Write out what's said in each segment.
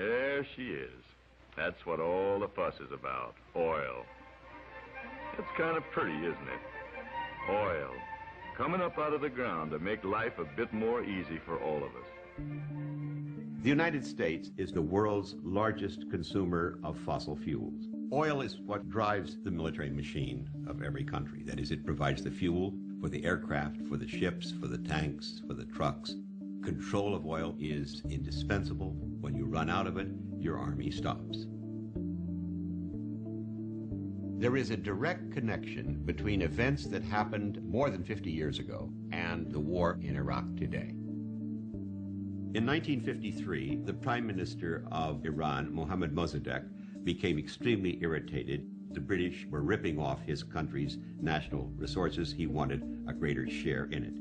There she is. That's what all the fuss is about, oil. It's kind of pretty, isn't it? Oil, coming up out of the ground to make life a bit more easy for all of us. The United States is the world's largest consumer of fossil fuels. Oil is what drives the military machine of every country. That is, it provides the fuel for the aircraft, for the ships, for the tanks, for the trucks. Control of oil is indispensable. When you run out of it, your army stops. There is a direct connection between events that happened more than 50 years ago and the war in Iraq today. In 1953, the Prime Minister of Iran, Mohammad Mossadegh, became extremely irritated. The British were ripping off his country's national resources. He wanted a greater share in it.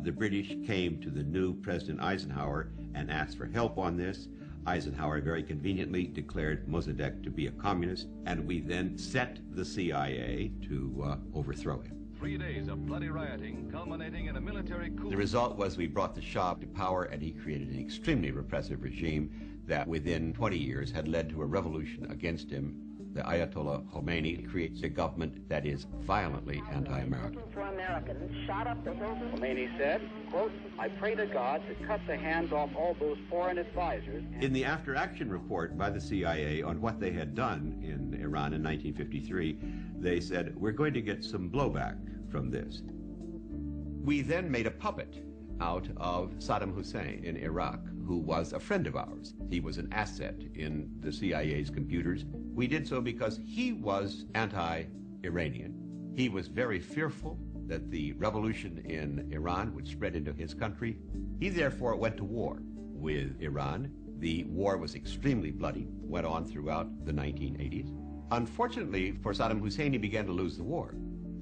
The British came to the new President Eisenhower and asked for help on this. Eisenhower very conveniently declared Mossadegh to be a communist, and we then set the CIA to overthrow him. 3 days of bloody rioting culminating in a military coup. The result was we brought the Shah to power, and he created an extremely repressive regime that within 20 years had led to a revolution against him. The Ayatollah Khomeini creates a government that is violently anti-American. For Americans shot up the hills. Khomeini said, quote, I pray to God to cut the hands off all those foreign advisors. In the after-action report by the CIA on what they had done in Iran in 1953, they said, we're going to get some blowback from this. We then made a puppet out of Saddam Hussein in Iraq, who was a friend of ours. He was an asset in the CIA's computers. We did so because he was anti-Iranian. He was very fearful that the revolution in Iran would spread into his country. He therefore went to war with Iran. The war was extremely bloody, went on throughout the 1980s. Unfortunately for Saddam Hussein, he began to lose the war.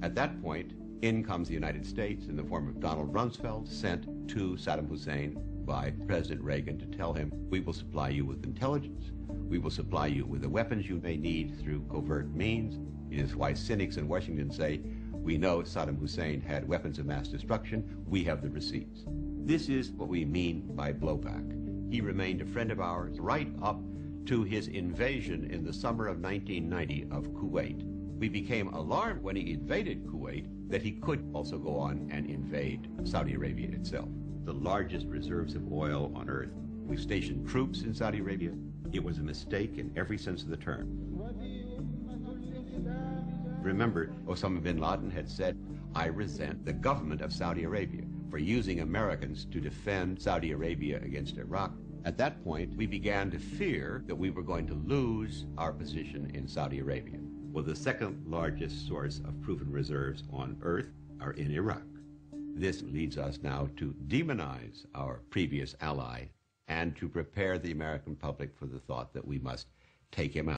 At that point, in comes the United States in the form of Donald Rumsfeld, sent to Saddam Hussein by President Reagan to tell him, we will supply you with intelligence, we will supply you with the weapons you may need through covert means. It is why cynics in Washington say, we know Saddam Hussein had weapons of mass destruction, we have the receipts. This is what we mean by blowback. He remained a friend of ours right up to his invasion in the summer of 1990 of Kuwait. We became alarmed when he invaded Kuwait that he could also go on and invade Saudi Arabia itself. The largest reserves of oil on earth. We stationed troops in Saudi Arabia. It was a mistake in every sense of the term. Remember, Osama bin Laden had said, I resent the government of Saudi Arabia for using Americans to defend Saudi Arabia against Iraq. At that point, we began to fear that we were going to lose our position in Saudi Arabia. Well, the second largest source of proven reserves on earth are in Iraq. This leads us now to demonize our previous ally and to prepare the American public for the thought that we must take him out.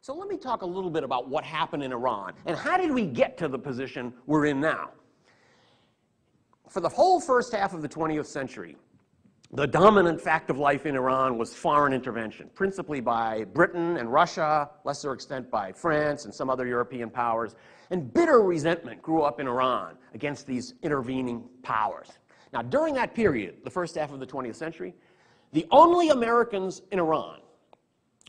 So let me talk a little bit about what happened in Iran and how did we get to the position we're in now. For the whole first half of the 20th century, the dominant fact of life in Iran was foreign intervention, principally by Britain and Russia, lesser extent by France and some other European powers. And bitter resentment grew up in Iran against these intervening powers. Now, during that period, the first half of the 20th century, the only Americans in Iran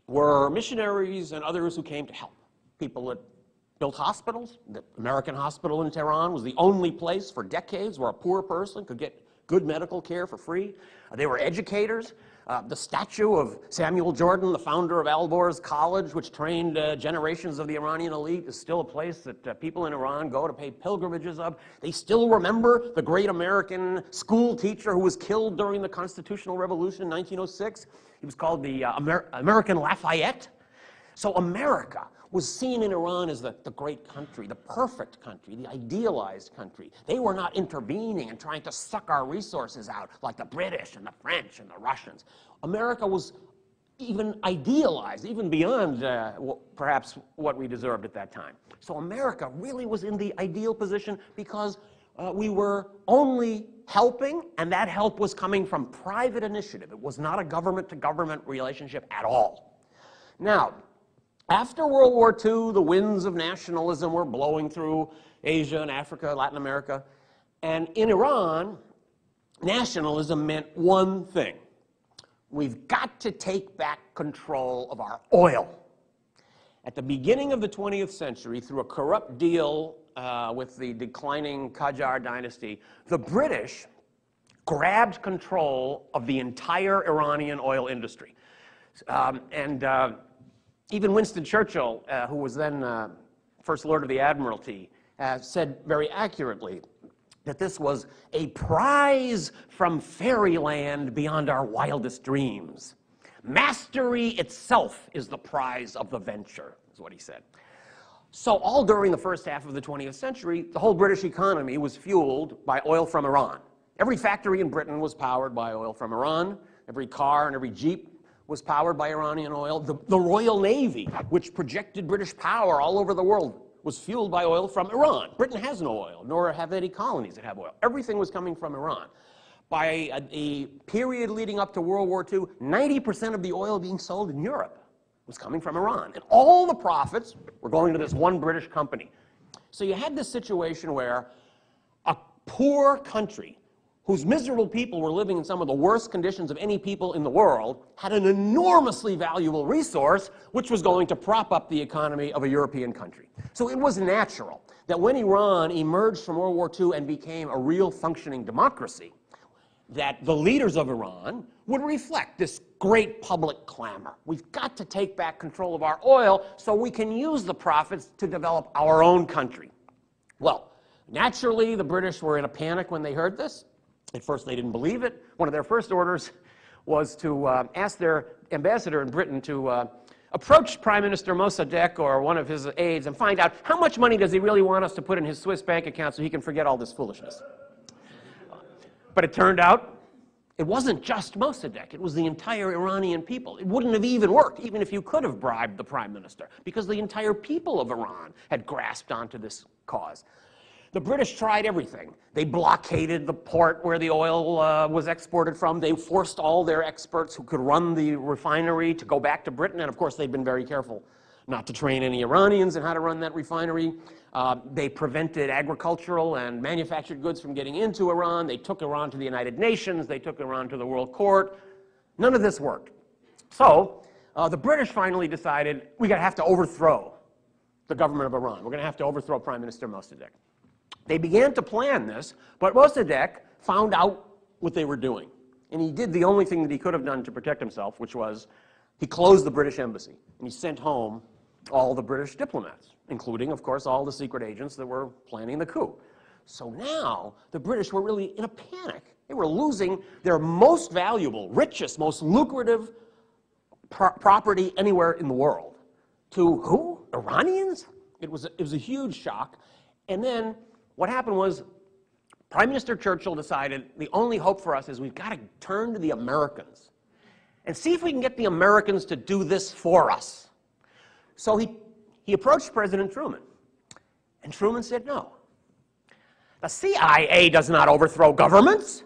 were missionaries and others who came to help. People that built hospitals. The American hospital in Tehran was the only place for decades where a poor person could get good medical care for free. They were educators. The statue of Samuel Jordan, the founder of Al-Borz College, which trained generations of the Iranian elite, is still a place that people in Iran go to pay pilgrimages of. They still remember the great American school teacher who was killed during the Constitutional Revolution in 1906. He was called the American Lafayette. So America was seen in Iran as the great country, the perfect country, the idealized country. They were not intervening and trying to suck our resources out like the British and the French and the Russians. America was even idealized, even beyond perhaps what we deserved at that time. So America really was in the ideal position because we were only helping, and that help was coming from private initiative. It was not a government-to-government relationship at all. Now, after World War II, the winds of nationalism were blowing through Asia and Africa, Latin America. And in Iran, nationalism meant one thing. We've got to take back control of our oil. At the beginning of the 20th century, through a corrupt deal with the declining Qajar dynasty, the British grabbed control of the entire Iranian oil industry. Even Winston Churchill, who was then First Lord of the Admiralty, said very accurately that this was a prize from fairyland beyond our wildest dreams. Mastery itself is the prize of the venture, is what he said. So all during the first half of the 20th century, the whole British economy was fueled by oil from Iran. Every factory in Britain was powered by oil from Iran. Every car and every Jeep was powered by Iranian oil. The Royal Navy, which projected British power all over the world, was fueled by oil from Iran. Britain has no oil, nor have any colonies that have oil. Everything was coming from Iran. By a period leading up to World War II, 90% of the oil being sold in Europe was coming from Iran. And all the profits were going to this one British company. So you had this situation where a poor country whose miserable people were living in some of the worst conditions of any people in the world, had an enormously valuable resource which was going to prop up the economy of a European country. So it was natural that when Iran emerged from World War II and became a real functioning democracy, that the leaders of Iran would reflect this great public clamor. We've got to take back control of our oil so we can use the profits to develop our own country. Well, naturally, the British were in a panic when they heard this. At first, they didn't believe it. One of their first orders was to ask their ambassador in Britain to approach Prime Minister Mossadegh or one of his aides and find out how much money does he really want us to put in his Swiss bank account so he can forget all this foolishness. But it turned out it wasn't just Mossadegh. It was the entire Iranian people. It wouldn't have even worked, even if you could have bribed the prime minister, because the entire people of Iran had grasped onto this cause. The British tried everything. They blockaded the port where the oil was exported from. They forced all their experts who could run the refinery to go back to Britain. And of course, they'd been very careful not to train any Iranians in how to run that refinery. They prevented agricultural and manufactured goods from getting into Iran. They took Iran to the United Nations. They took Iran to the World Court. None of this worked. So the British finally decided we have to overthrow the government of Iran. We're going to have to overthrow Prime Minister Mossadegh. They began to plan this, but Mossadegh found out what they were doing. And he did the only thing that he could have done to protect himself, which was he closed the British embassy. And he sent home all the British diplomats, including, of course, all the secret agents that were planning the coup. So now the British were really in a panic. They were losing their most valuable, richest, most lucrative property anywhere in the world. To who? Iranians? It was a huge shock. And then what happened was Prime Minister Churchill decided the only hope for us is we've got to turn to the Americans and see if we can get the Americans to do this for us. So he approached President Truman, and Truman said no. The CIA does not overthrow governments.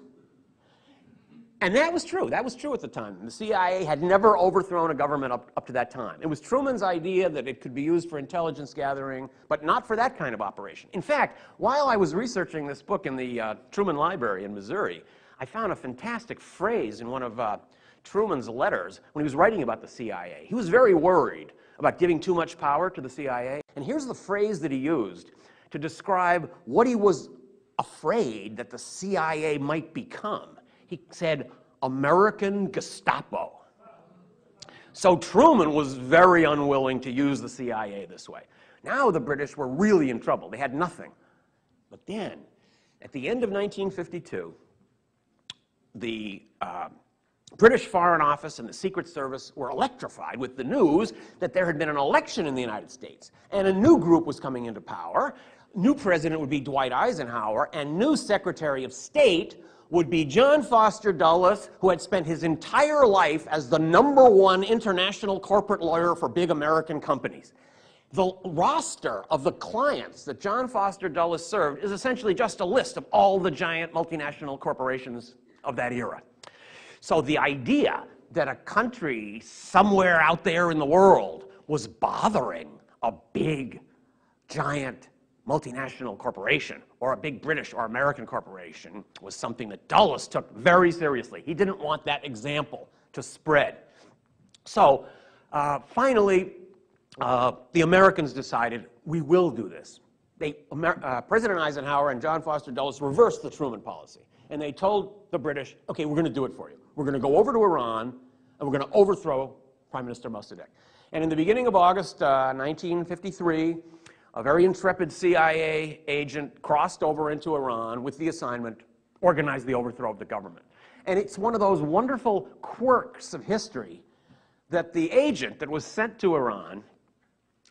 And that was true. That was true at the time. The CIA had never overthrown a government up to that time. It was Truman's idea that it could be used for intelligence gathering, but not for that kind of operation. In fact, while I was researching this book in the Truman Library in Missouri, I found a fantastic phrase in one of Truman's letters when he was writing about the CIA. He was very worried about giving too much power to the CIA. And here's the phrase that he used to describe what he was afraid that the CIA might become. He said, American Gestapo. So Truman was very unwilling to use the CIA this way. Now the British were really in trouble. They had nothing. But then, at the end of 1952, the British Foreign Office and the Secret Service were electrified with the news that there had been an election in the United States, and a new group was coming into power. New president would be Dwight Eisenhower, and new Secretary of State would be John Foster Dulles, who had spent his entire life as the #1 international corporate lawyer for big American companies. The roster of the clients that John Foster Dulles served is essentially just a list of all the giant multinational corporations of that era. So the idea that a country somewhere out there in the world was bothering a big, giant multinational corporation or a big British or American corporation was something that Dulles took very seriously. He didn't want that example to spread. So finally, the Americans decided, we will do this. President Eisenhower and John Foster Dulles reversed the Truman policy. And they told the British, okay, we're going to do it for you. We're going to go over to Iran, and we're going to overthrow Prime Minister Mossadegh. And in the beginning of August 1953, a very intrepid CIA agent crossed over into Iran with the assignment, organize the overthrow of the government. And it's one of those wonderful quirks of history that the agent that was sent to Iran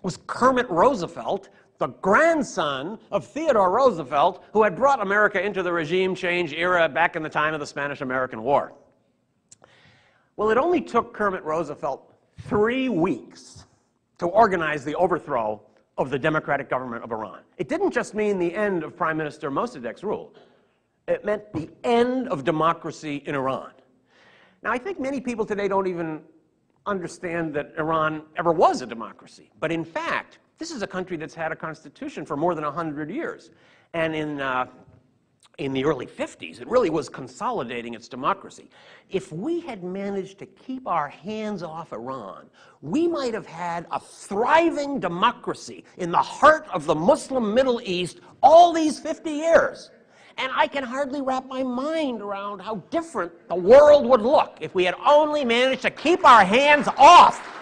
was Kermit Roosevelt, the grandson of Theodore Roosevelt, who had brought America into the regime change era back in the time of the Spanish-American War. Well, it only took Kermit Roosevelt 3 weeks to organize the overthrow of the democratic government of Iran. It didn't just mean the end of Prime Minister Mossadegh's rule. It meant the end of democracy in Iran. Now, I think many people today don't even understand that Iran ever was a democracy. But in fact, this is a country that's had a constitution for more than 100 years. And in the early 50s, it really was consolidating its democracy. If we had managed to keep our hands off Iran, we might have had a thriving democracy in the heart of the Muslim Middle East all these 50 years. And I can hardly wrap my mind around how different the world would look if we had only managed to keep our hands off.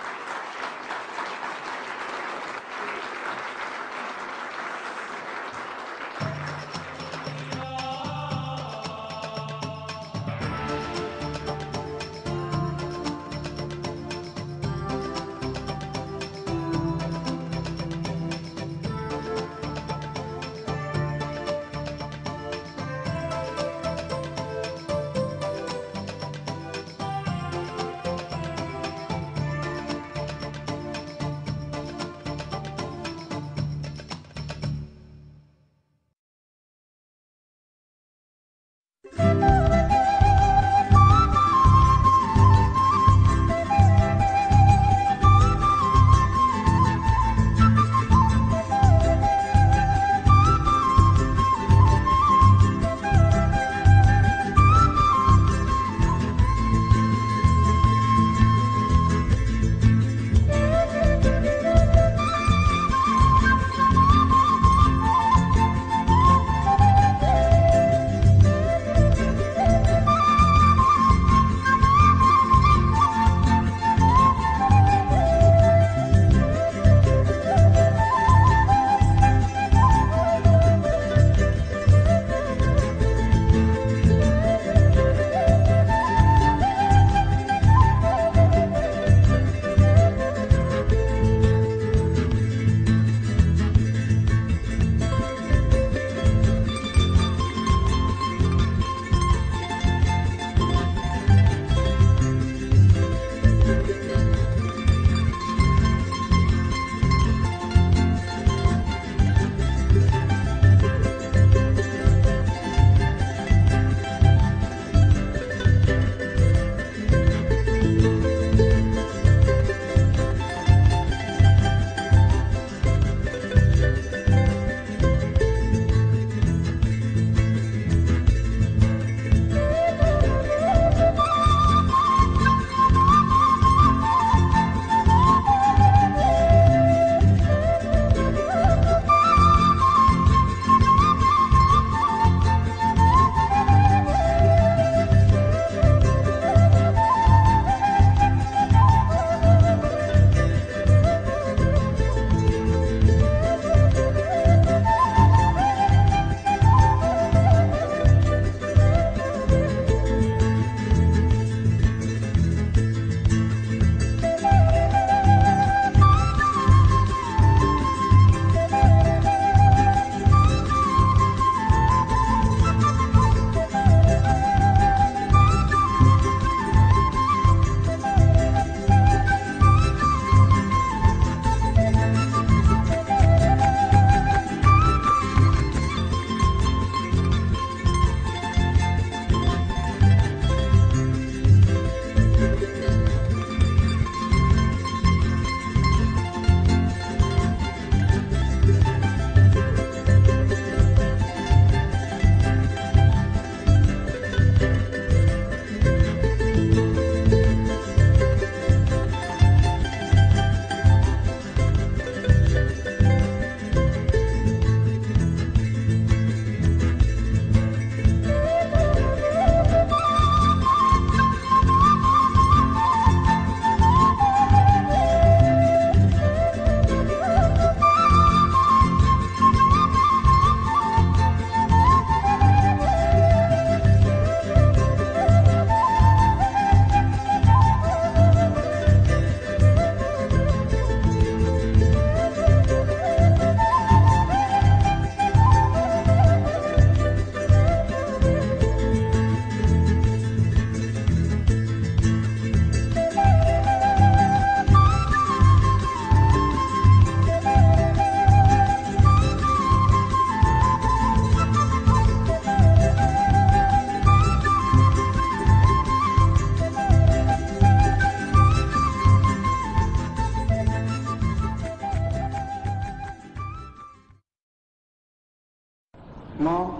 ما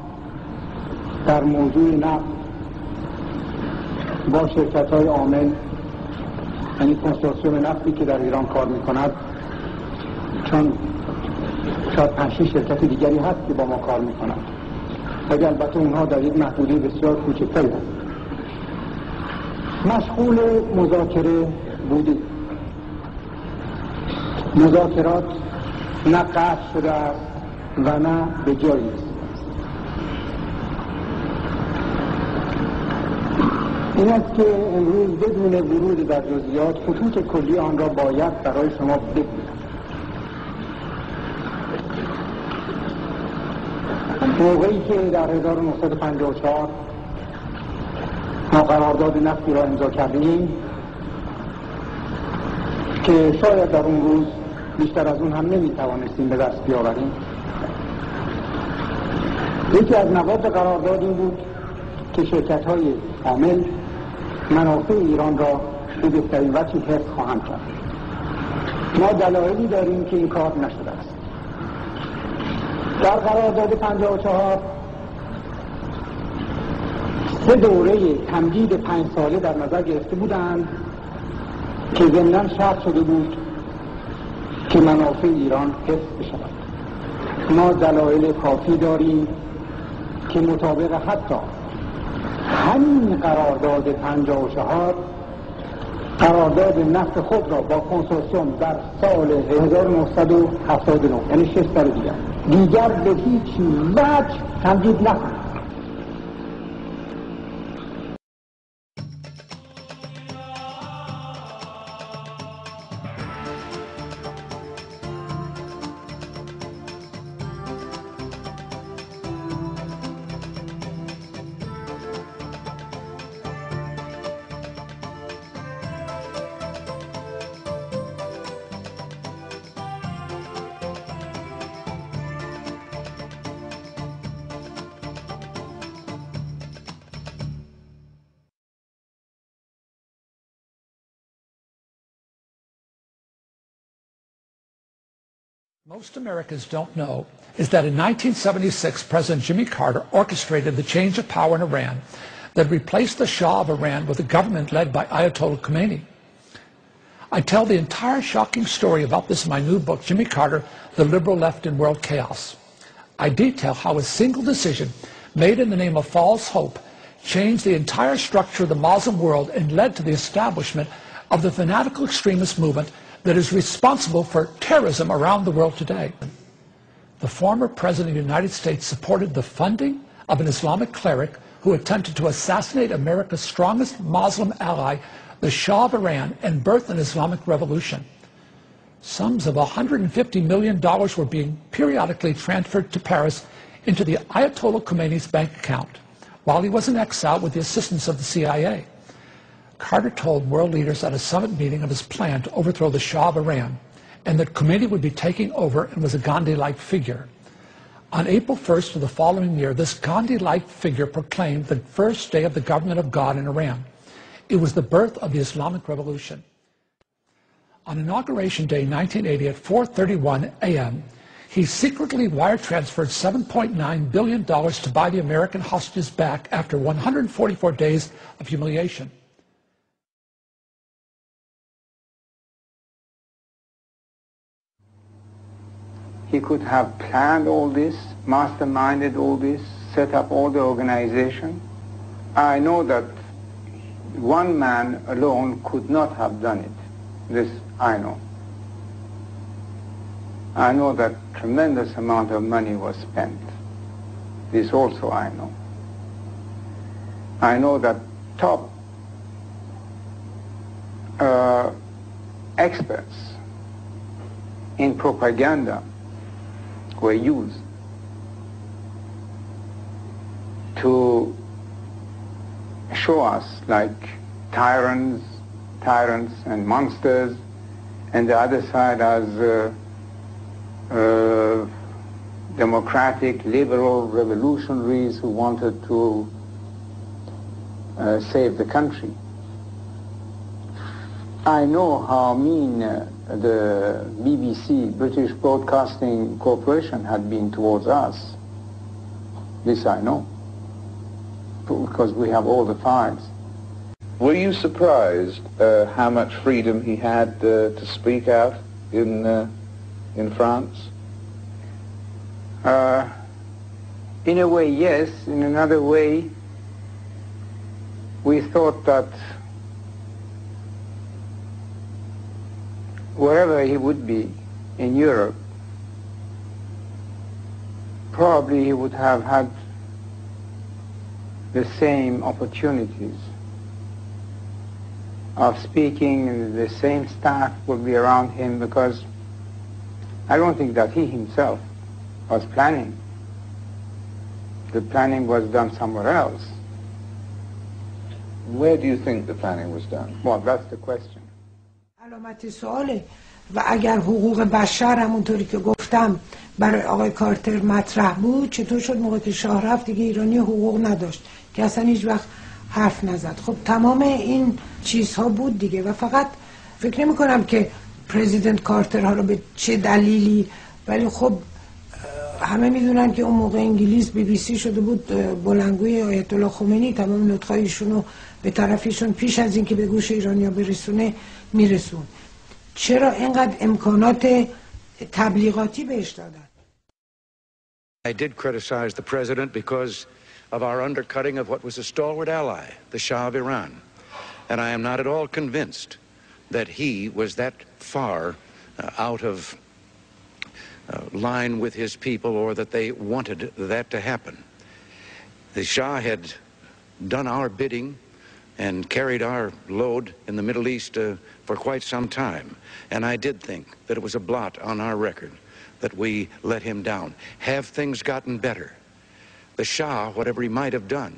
در موضوع نفت با شرکت‌های عامل، یعنی کنسورسیوم نفتی که در ایران کار می‌کند، چون شاید 5-6 شرکت دیگری هست که با ما کار می‌کنند، ولی البته اونها در یک محدوده بسیار کوچکتری هست، مشغول مذاکره بودیم. مذاکرات نه قطع شده است و نه به جایی است. این است که امروز بدون ورود در جزئیات خطوط کلی آن را باید برای شما بگویم. موقعی که در 1954 ما قرارداد نفتی را امضا کردیم که شاید در اون روز بیشتر از اون هم نمیتوانستیم به دست بیاوریم، یکی از مواد قرارداد این بود که شرکت‌های عامل منافع ایران را به بهترین وجهی حفظ خواهند کرد. ما دلایلی داریم که این کار نشده است. در قرارداد 54 3 دوره تمدید 5 ساله در نظر گرفته بودند که ضمناً شرط شده بود که منافع ایران حفظ بشود. ما دلایل کافی داریم که مطابق حتی همین قرارداد 54 قرارداد نفت خود را با کنسورسیوم در سال 1979، یعنی 6 سال دیگر به هیچ وجه تمدید نکنید. Most Americans don't know is that in 1976, President Jimmy Carter orchestrated the change of power in Iran that replaced the Shah of Iran with a government led by Ayatollah Khomeini. I tell the entire shocking story about this in my new book, Jimmy Carter, The Liberal Left in World Chaos. I detail how a single decision made in the name of false hope changed the entire structure of the Muslim world and led to the establishment of the fanatical extremist movement that is responsible for terrorism around the world today. The former President of the United States supported the funding of an Islamic cleric who attempted to assassinate America's strongest Muslim ally, the Shah of Iran, and birth an Islamic revolution. Sums of $150 million were being periodically transferred to Paris into the Ayatollah Khomeini's bank account while he was in exile with the assistance of the CIA. Carter told world leaders at a summit meeting of his plan to overthrow the Shah of Iran and that Khomeini would be taking over and was a Gandhi-like figure. On April 1st of the following year, this Gandhi-like figure proclaimed the first day of the government of God in Iran. It was the birth of the Islamic Revolution. On Inauguration Day 1980 at 4:31 a.m., he secretly wire transferred $7.9 billion to buy the American hostages back after 144 days of humiliation. He could have planned all this, masterminded all this, set up all the organization. I know that one man alone could not have done it. This I know. I know that tremendous amount of money was spent. This also I know. I know that top experts in propaganda were used to show us like tyrants and monsters, and the other side as democratic, liberal revolutionaries who wanted to save the country. I know how mean the BBC, British Broadcasting Corporation, had been towards us. This I know, because we have all the files. Were you surprised how much freedom he had to speak out in France? In a way, yes. In another way, we thought that wherever he would be in Europe, probably he would have had the same opportunities of speaking, and the same staff would be around him, because I don't think that he himself was planning. The planning was done somewhere else. Where do you think the planning was done? Well, that's the question. علامت سواله. و اگر حقوق بشر همونطوری که گفتم برای آقای کارتر مطرح بود، چطور شد موقع که شاه رفت دیگه ایرانی حقوق نداشت که اصلا هیچ وقت حرف نزد؟ خب تمام این چیزها بود دیگه. و فقط فکر نمی کنم که پرزیدنت کارتر ها رو به چه دلیلی، ولی خب همه میدونن که اون موقع انگلیس BBC شده بود بلندگوی آیت الله خمینی، تمام نطق‌هایشون رو به طرفشون پیش از اینکه به گوش ایرانی‌ها برسونه میرسون. چرا اینقدر امکانات تبلیغاتی بهش دادن؟ I did criticize the president because of our undercutting of what was a stalwart ally, the Shah of Iran. And I am not at all convinced that he was that far out of line with his people, or that they wanted that to happen. The Shah had done our bidding and carried our load in the Middle East for quite some time. And I did think that it was a blot on our record that we let him down. Have things gotten better? The Shah, whatever he might have done,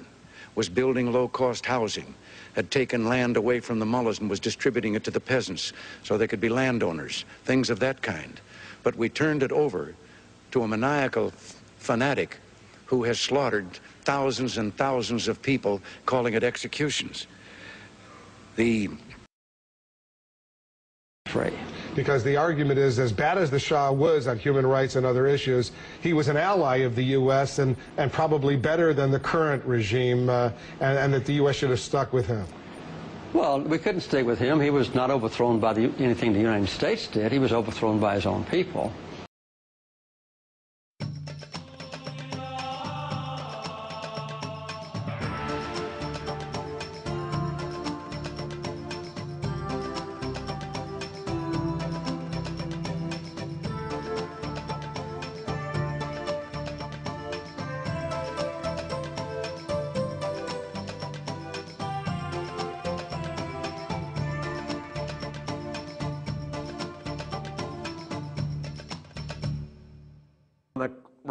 was building low-cost housing, had taken land away from the mullahs and was distributing it to the peasants so they could be landowners, things of that kind. But we turned it over to a maniacal fanatic who has slaughtered thousands and thousands of people, calling it executions. Because the argument is, as bad as the Shah was on human rights and other issues, he was an ally of the U.S. and probably better than the current regime, and that the U.S. should have stuck with him. Well, we couldn't stay with him. He was not overthrown by anything the United States did. He was overthrown by his own people.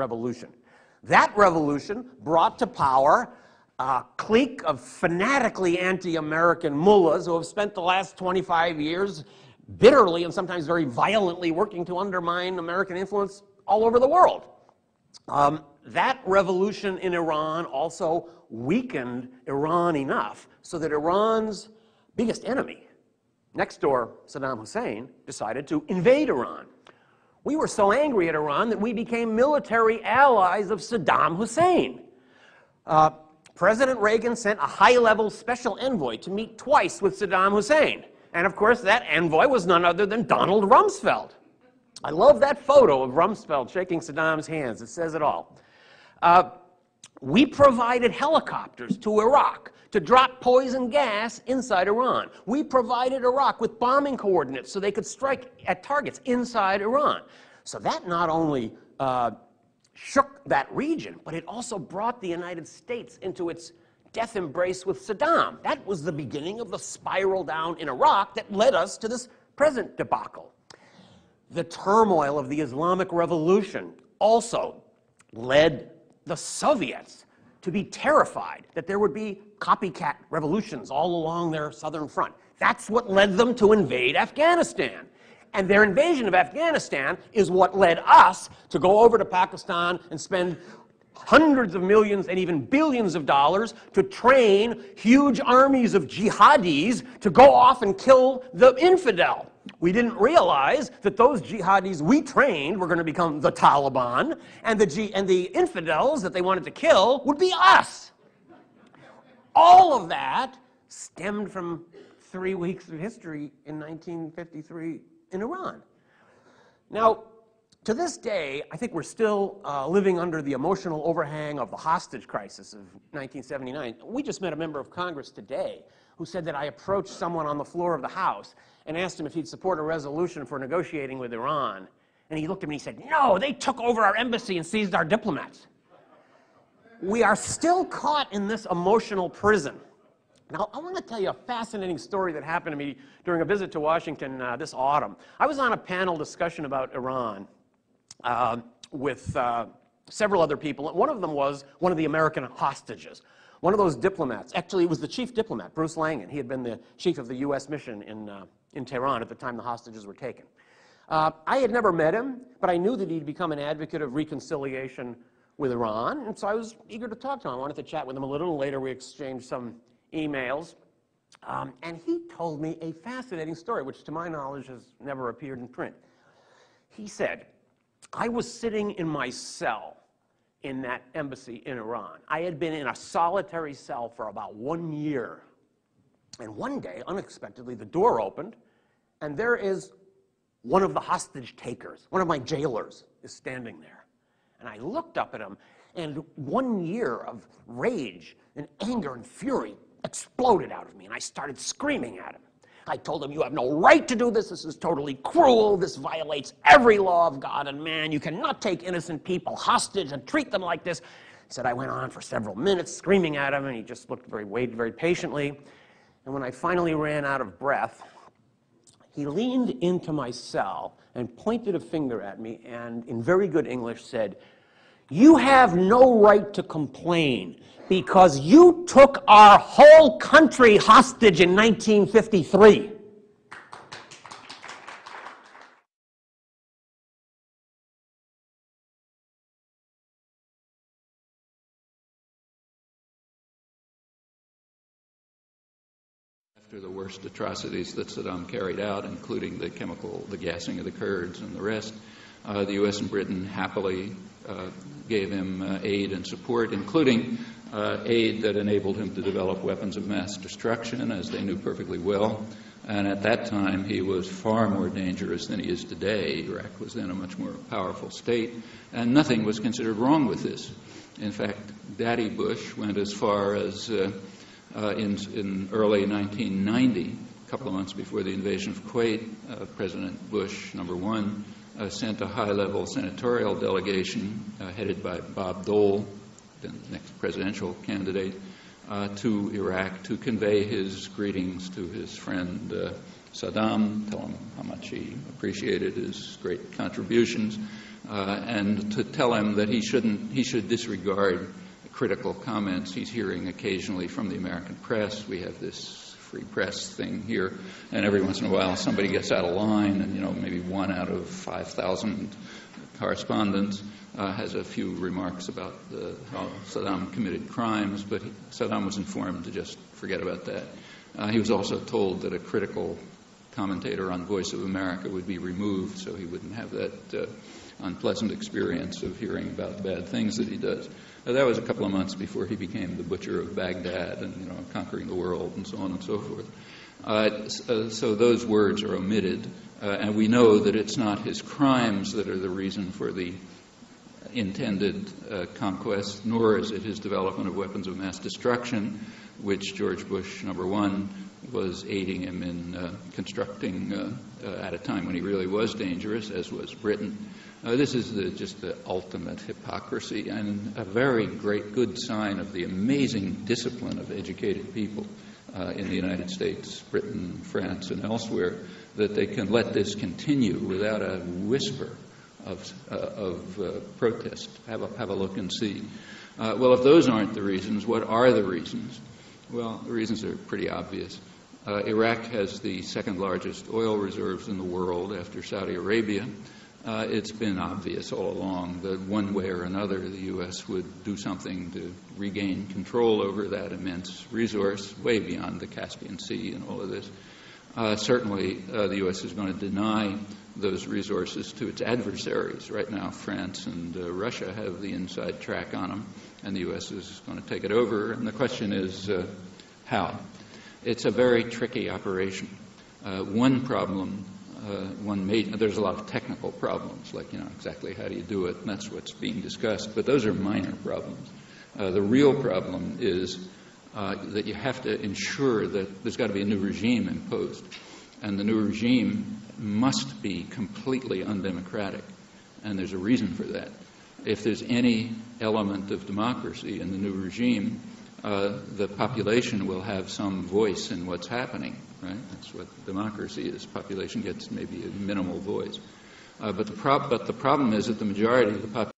Revolution. That revolution brought to power a clique of fanatically anti-American mullahs who have spent the last 25 years bitterly and sometimes very violently working to undermine American influence all over the world. That revolution in Iran also weakened Iran enough so that Iran's biggest enemy, next door Saddam Hussein, decided to invade Iran. We were so angry at Iran that we became military allies of Saddam Hussein. President Reagan sent a high-level special envoy to meet twice with Saddam Hussein. And of course, that envoy was none other than Donald Rumsfeld. I love that photo of Rumsfeld shaking Saddam's hands. It says it all. We provided helicopters to Iraq to drop poison gas inside Iran. We provided Iraq with bombing coordinates so they could strike at targets inside Iran. So that not only shook that region, but it also brought the United States into its death embrace with Saddam. That was the beginning of the spiral down in Iraq that led us to this present debacle. The turmoil of the Islamic Revolution also led the Soviets to be terrified that there would be copycat revolutions all along their southern front. That's what led them to invade Afghanistan. And their invasion of Afghanistan is what led us to go over to Pakistan and spend hundreds of millions and even billions of dollars to train huge armies of jihadis to go off and kill the infidel. We didn't realize that those jihadis we trained were going to become the Taliban, and the infidels that they wanted to kill would be us. All of that stemmed from 3 weeks of history in 1953 in Iran. Now, to this day, I think we're still living under the emotional overhang of the hostage crisis of 1979. We just met a member of Congress today who said that I approached someone on the floor of the House and asked him if he'd support a resolution for negotiating with Iran. And he looked at me and he said, "No, they took over our embassy and seized our diplomats." We are still caught in this emotional prison. Now, I want to tell you a fascinating story that happened to me during a visit to Washington this autumn. I was on a panel discussion about Iran with several other people. One of them was one of the American hostages, one of those diplomats. Actually, it was the chief diplomat, Bruce Langan. He had been the chief of the U.S. mission in Tehran at the time the hostages were taken. I had never met him, but I knew that he'd become an advocate of reconciliation with Iran, and so I was eager to talk to him. I wanted to chat with him a little. Later, we exchanged some emails, and he told me a fascinating story, which to my knowledge has never appeared in print. He said, "I was sitting in my cell in that embassy in Iran. I had been in a solitary cell for about 1 year. And one day, unexpectedly, the door opened, and there is one of the hostage takers, one of my jailers, is standing there. And I looked up at him, and 1 year of rage and anger and fury exploded out of me, and I started screaming at him. I told him, "You have no right to do this. This is totally cruel. This violates every law of God and man. You cannot take innocent people hostage and treat them like this." He said, "I went on for several minutes screaming at him, and he just waited very patiently. And when I finally ran out of breath, he leaned into my cell and pointed a finger at me and, in very good English, said, 'You have no right to complain because you took our whole country hostage in 1953. After the worst atrocities that Saddam carried out, including the gassing of the Kurds and the rest, the U.S. and Britain happily gave him aid and support, including aid that enabled him to develop weapons of mass destruction, as they knew perfectly well. And at that time, he was far more dangerous than he is today. Iraq was then a much more powerful state, and nothing was considered wrong with this. In fact, Daddy Bush went as far as in early 1990, a couple of months before the invasion of Kuwait, President Bush, number one, sent a high-level senatorial delegation headed by Bob Dole, the next presidential candidate, to Iraq to convey his greetings to his friend Saddam, tell him how much he appreciated his great contributions, and to tell him that he should disregard critical comments he's hearing occasionally from the American press. We have this free press thing here, and every once in a while somebody gets out of line, and maybe 1 out of 5,000 correspondents has a few remarks about how Saddam committed crimes, but Saddam was informed to just forget about that. He was also told that a critical commentator on Voice of America would be removed, so he wouldn't have that unpleasant experience of hearing about bad things that he does. That was a couple of months before he became the butcher of Baghdad and conquering the world and so on and so forth. So those words are omitted, and we know that it's not his crimes that are the reason for the intended conquest, nor is it his development of weapons of mass destruction, which George Bush, number one, was aiding him in constructing at a time when he really was dangerous, as was Britain. This is just the ultimate hypocrisy, and a very good sign of the amazing discipline of educated people in the United States, Britain, France, and elsewhere, that they can let this continue without a whisper of protest. Have a look and see. Well, if those aren't the reasons, what are the reasons? Well, the reasons are pretty obvious. Iraq has the second largest oil reserves in the world after Saudi Arabia. It's been obvious all along that one way or another the U.S. would do something to regain control over that immense resource, way beyond the Caspian Sea and all of this. certainly the U.S. is going to deny those resources to its adversaries. Right now, France and Russia have the inside track on them, and the U.S. is going to take it over. And the question is how? It's a very tricky operation. One problem, there's a lot of technical problems, like, exactly how do you do it, and that's what's being discussed, but those are minor problems. The real problem is that you have to ensure that there's got to be a new regime imposed, and the new regime must be completely undemocratic, and there's a reason for that. If there's any element of democracy in the new regime, the population will have some voice in what's happening, right? That's what democracy is. Population gets maybe a minimal voice. But the problem is that the majority of the population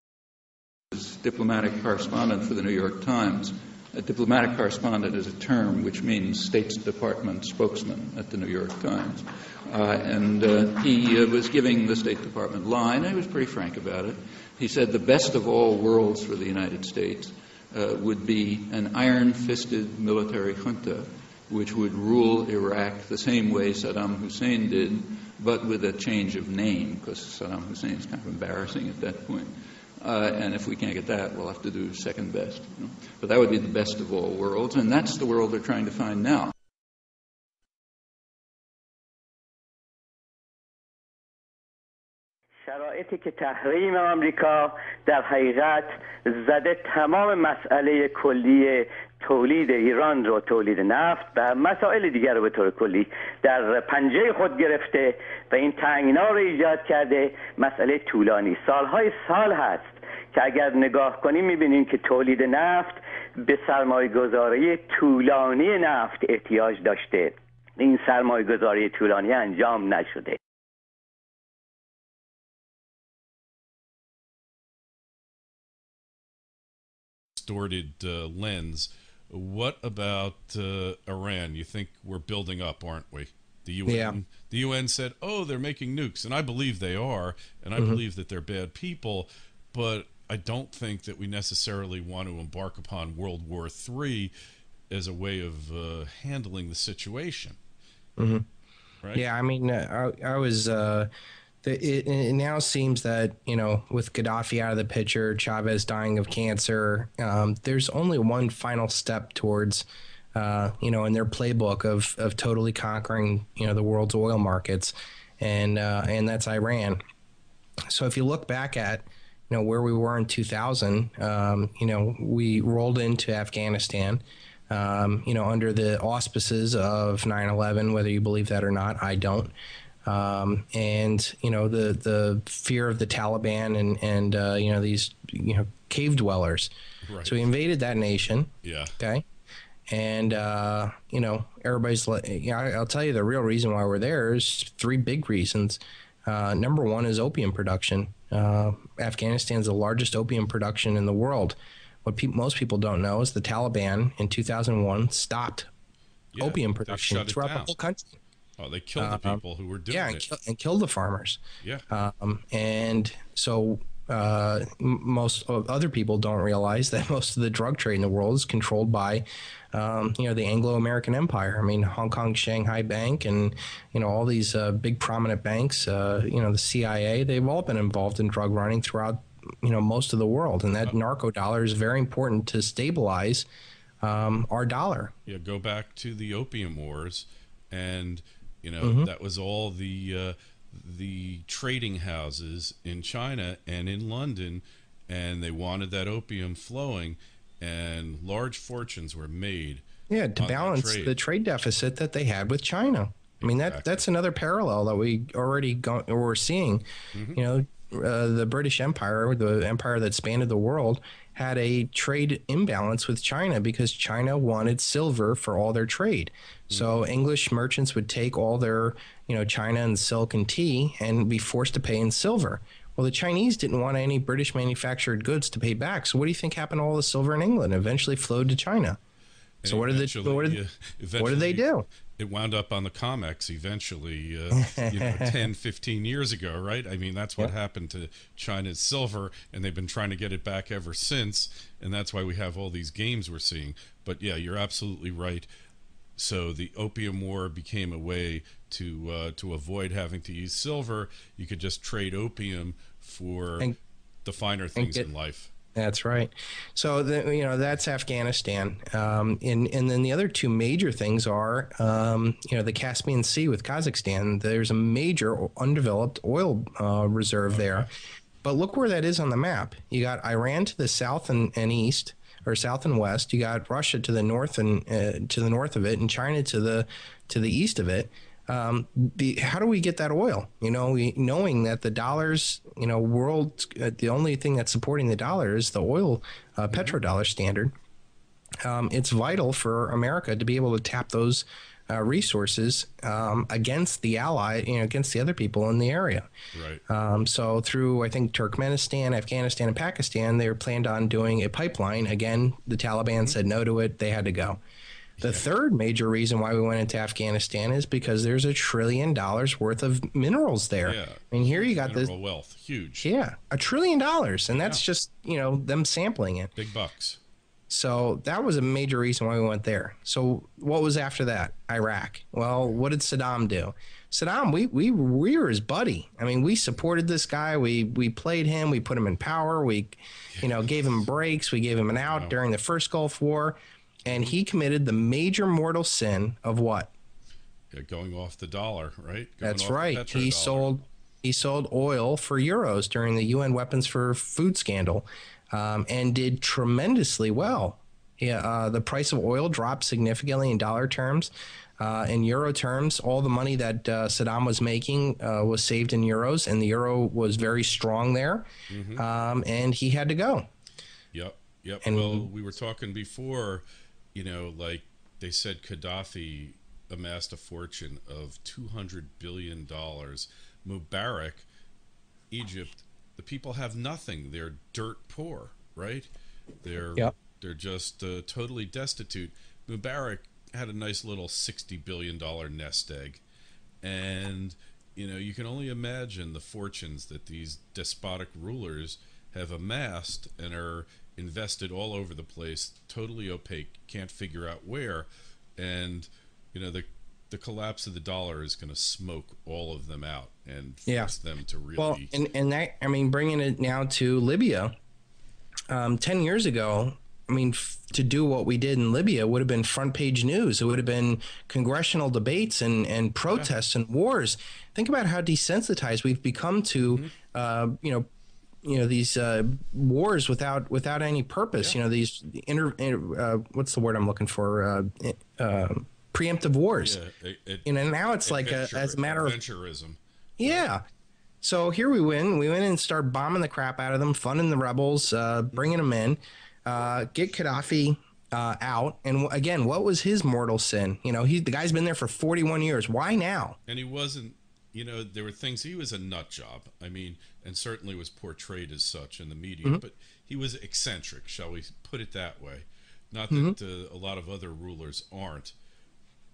is diplomatic correspondent for the New York Times. A diplomatic correspondent is a term which means State Department spokesman at the New York Times. And he was giving the State Department line, and he was pretty frank about it. He said the best of all worlds for the United States would be an iron-fisted military junta which would rule Iraq the same way Saddam Hussein did, but with a change of name, because Saddam Hussein is kind of embarrassing at that point. And if we can't get that, we'll have to do second best. But that would be the best of all worlds, and that's the world they're trying to find now. شرایطی که تحریم آمریکا در حقیقت زده تمام مسئله کلی تولید ایران رو، تولید نفت و مسائل دیگر رو به طور کلی در پنجه خود گرفته و این تنگنا رو ایجاد کرده. مسئله طولانی سالهای سال هست که اگر نگاه کنیم میبینیم که تولید نفت به سرمایه‌گذاری طولانی نفت احتیاج داشته. این سرمایه‌گذاری طولانی انجام نشده. Distorted lens. What about Iran? You think we're building up, aren't we? The UN said, "Oh, they're making nukes," and I believe they are, and I believe that they're bad people, but I don't think that we necessarily want to embark upon World War III as a way of handling the situation. Right? Yeah, I mean, I was. It now seems that, with Gaddafi out of the picture, Chavez dying of cancer, there's only one final step towards, in their playbook of totally conquering, the world's oil markets, and that's Iran. So if you look back at, where we were in 2000, we rolled into Afghanistan, under the auspices of 9/11, whether you believe that or not, I don't. And the fear of the Taliban and these cave dwellers. Right. So we invaded that nation. Yeah. Okay. And everybody's like, I'll tell you the real reason why we're there is three big reasons. Number one is opium production. Afghanistan's the largest opium production in the world. What most people don't know is the Taliban in 2001 stopped opium production throughout the whole country. Oh, they killed the people who were doing it. And killed the farmers. Yeah. And so most other people don't realize that most of the drug trade in the world is controlled by, the Anglo-American Empire. I mean, Hong Kong Shanghai Bank and, all these big prominent banks, the CIA, they've all been involved in drug running throughout, most of the world. And that narco dollar is very important to stabilize our dollar. Yeah, go back to the opium wars and... that was all the trading houses in China and in London, and they wanted that opium flowing, and large fortunes were made. Yeah, to balance the trade deficit that they had with China. I mean, that's another parallel that we're seeing. The British Empire, the empire that spanned the world, had a trade imbalance with China because China wanted silver for all their trade. So English merchants would take all their, China and silk and tea and be forced to pay in silver. Well, the Chinese didn't want any British manufactured goods to pay back. So what do you think happened to all the silver in England? Eventually flowed to China. And so what did they do? It wound up on the Comex eventually, 10, 15 years ago, right? I mean, that's what happened to China's silver, and they've been trying to get it back ever since, and that's why we have all these games we're seeing. But yeah, you're absolutely right. So the Opium War became a way to avoid having to use silver, you could just trade opium for the finer things in life. That's right. So, that's Afghanistan. And then the other two major things are, the Caspian Sea with Kazakhstan. There's a major undeveloped oil reserve there. But look where that is on the map. You got Iran to the south and east, or south and west. You got Russia to the north and to the north of it, and China to the east of it. How do we get that oil? Knowing that the dollars, the only thing that's supporting the dollar is the oil, petrodollar standard. It's vital for America to be able to tap those resources against the against the other people in the area. Right. So through, I think, Turkmenistan, Afghanistan, and Pakistan, they were planned on doing a pipeline. Again, the Taliban said no to it. They had to go. The third major reason why we went into Afghanistan is because there's $1 trillion worth of minerals there. Yeah. I mean, here you got mineral wealth, huge. Yeah, $1 trillion, and that's just them sampling it. Big bucks. So that was a major reason why we went there. So what was after that? Iraq. Well, what did Saddam do? Saddam, we were his buddy. I mean, we supported this guy. We played him. We put him in power. We, gave him breaks. We gave him an out during the first Gulf War. And he committed the major mortal sin of what? Yeah, going off the dollar, right? That's right. He sold oil for euros during the UN weapons for food scandal, and did tremendously well. Yeah, the price of oil dropped significantly in dollar terms. In euro terms, all the money that Saddam was making was saved in euros, and the euro was very strong there. And he had to go. Yep. And well, we were talking before. Like they said, Gaddafi amassed a fortune of $200 billion. Mubarak, Egypt, the people have nothing. They're dirt poor, right? They're just totally destitute. Mubarak had a nice little $60 billion nest egg. And, you can only imagine the fortunes that these despotic rulers have amassed and are invested all over the place, totally opaque, can't figure out where, and the collapse of the dollar is going to smoke all of them out and force them to really. Well, and that, I mean, bringing it now to Libya, 10 years ago, I mean, to do what we did in Libya would have been front page news. It would have been congressional debates and protests and wars. Think about how desensitized we've become to, these wars without any purpose. These what's the word I'm looking for? Preemptive wars. Now it's like as a matter of adventurism. Yeah. So here we went in and start bombing the crap out of them, funding the rebels, bringing them in, get Gaddafi out. And again, what was his mortal sin? The guy's been there for 41 years. Why now? And he wasn't. There were things. He was a nut job. I mean, and certainly was portrayed as such in the media. But he was eccentric, shall we put it that way? Not that a lot of other rulers aren't.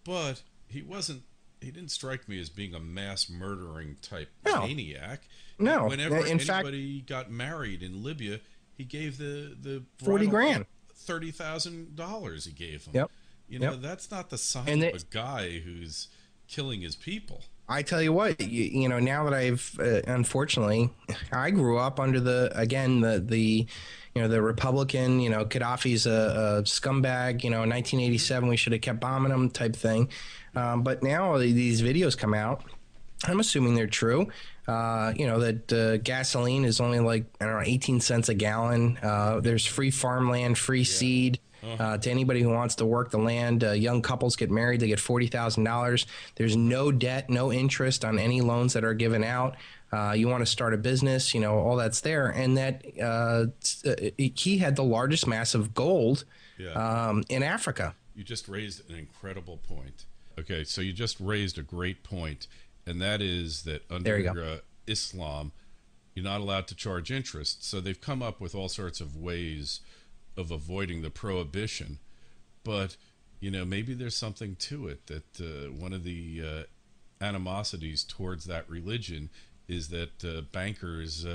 But he wasn't. He didn't strike me as being a mass murdering type maniac. No. Whenever anybody got married in Libya, he gave the $40,000, $30,000. He gave them. That's not the sign of a guy who's killing his people. I tell you what, now that I've unfortunately, I grew up under the Republican, Gaddafi's a scumbag, in 1987 we should have kept bombing him type thing. But now these videos come out. I'm assuming they're true. That gasoline is only like, 18 cents a gallon. There's free farmland, free seed. To anybody who wants to work the land. Young couples get married, they get $40,000. There's no debt, no interest on any loans that are given out. You want to start a business, all that's there. And that he had the largest mass of gold in Africa. You just raised an incredible point. Okay, so you just raised a great point, and that is that under Islam, you're not allowed to charge interest. So they've come up with all sorts of ways of avoiding the prohibition, but maybe there's something to it, that one of the animosities towards that religion is that bankers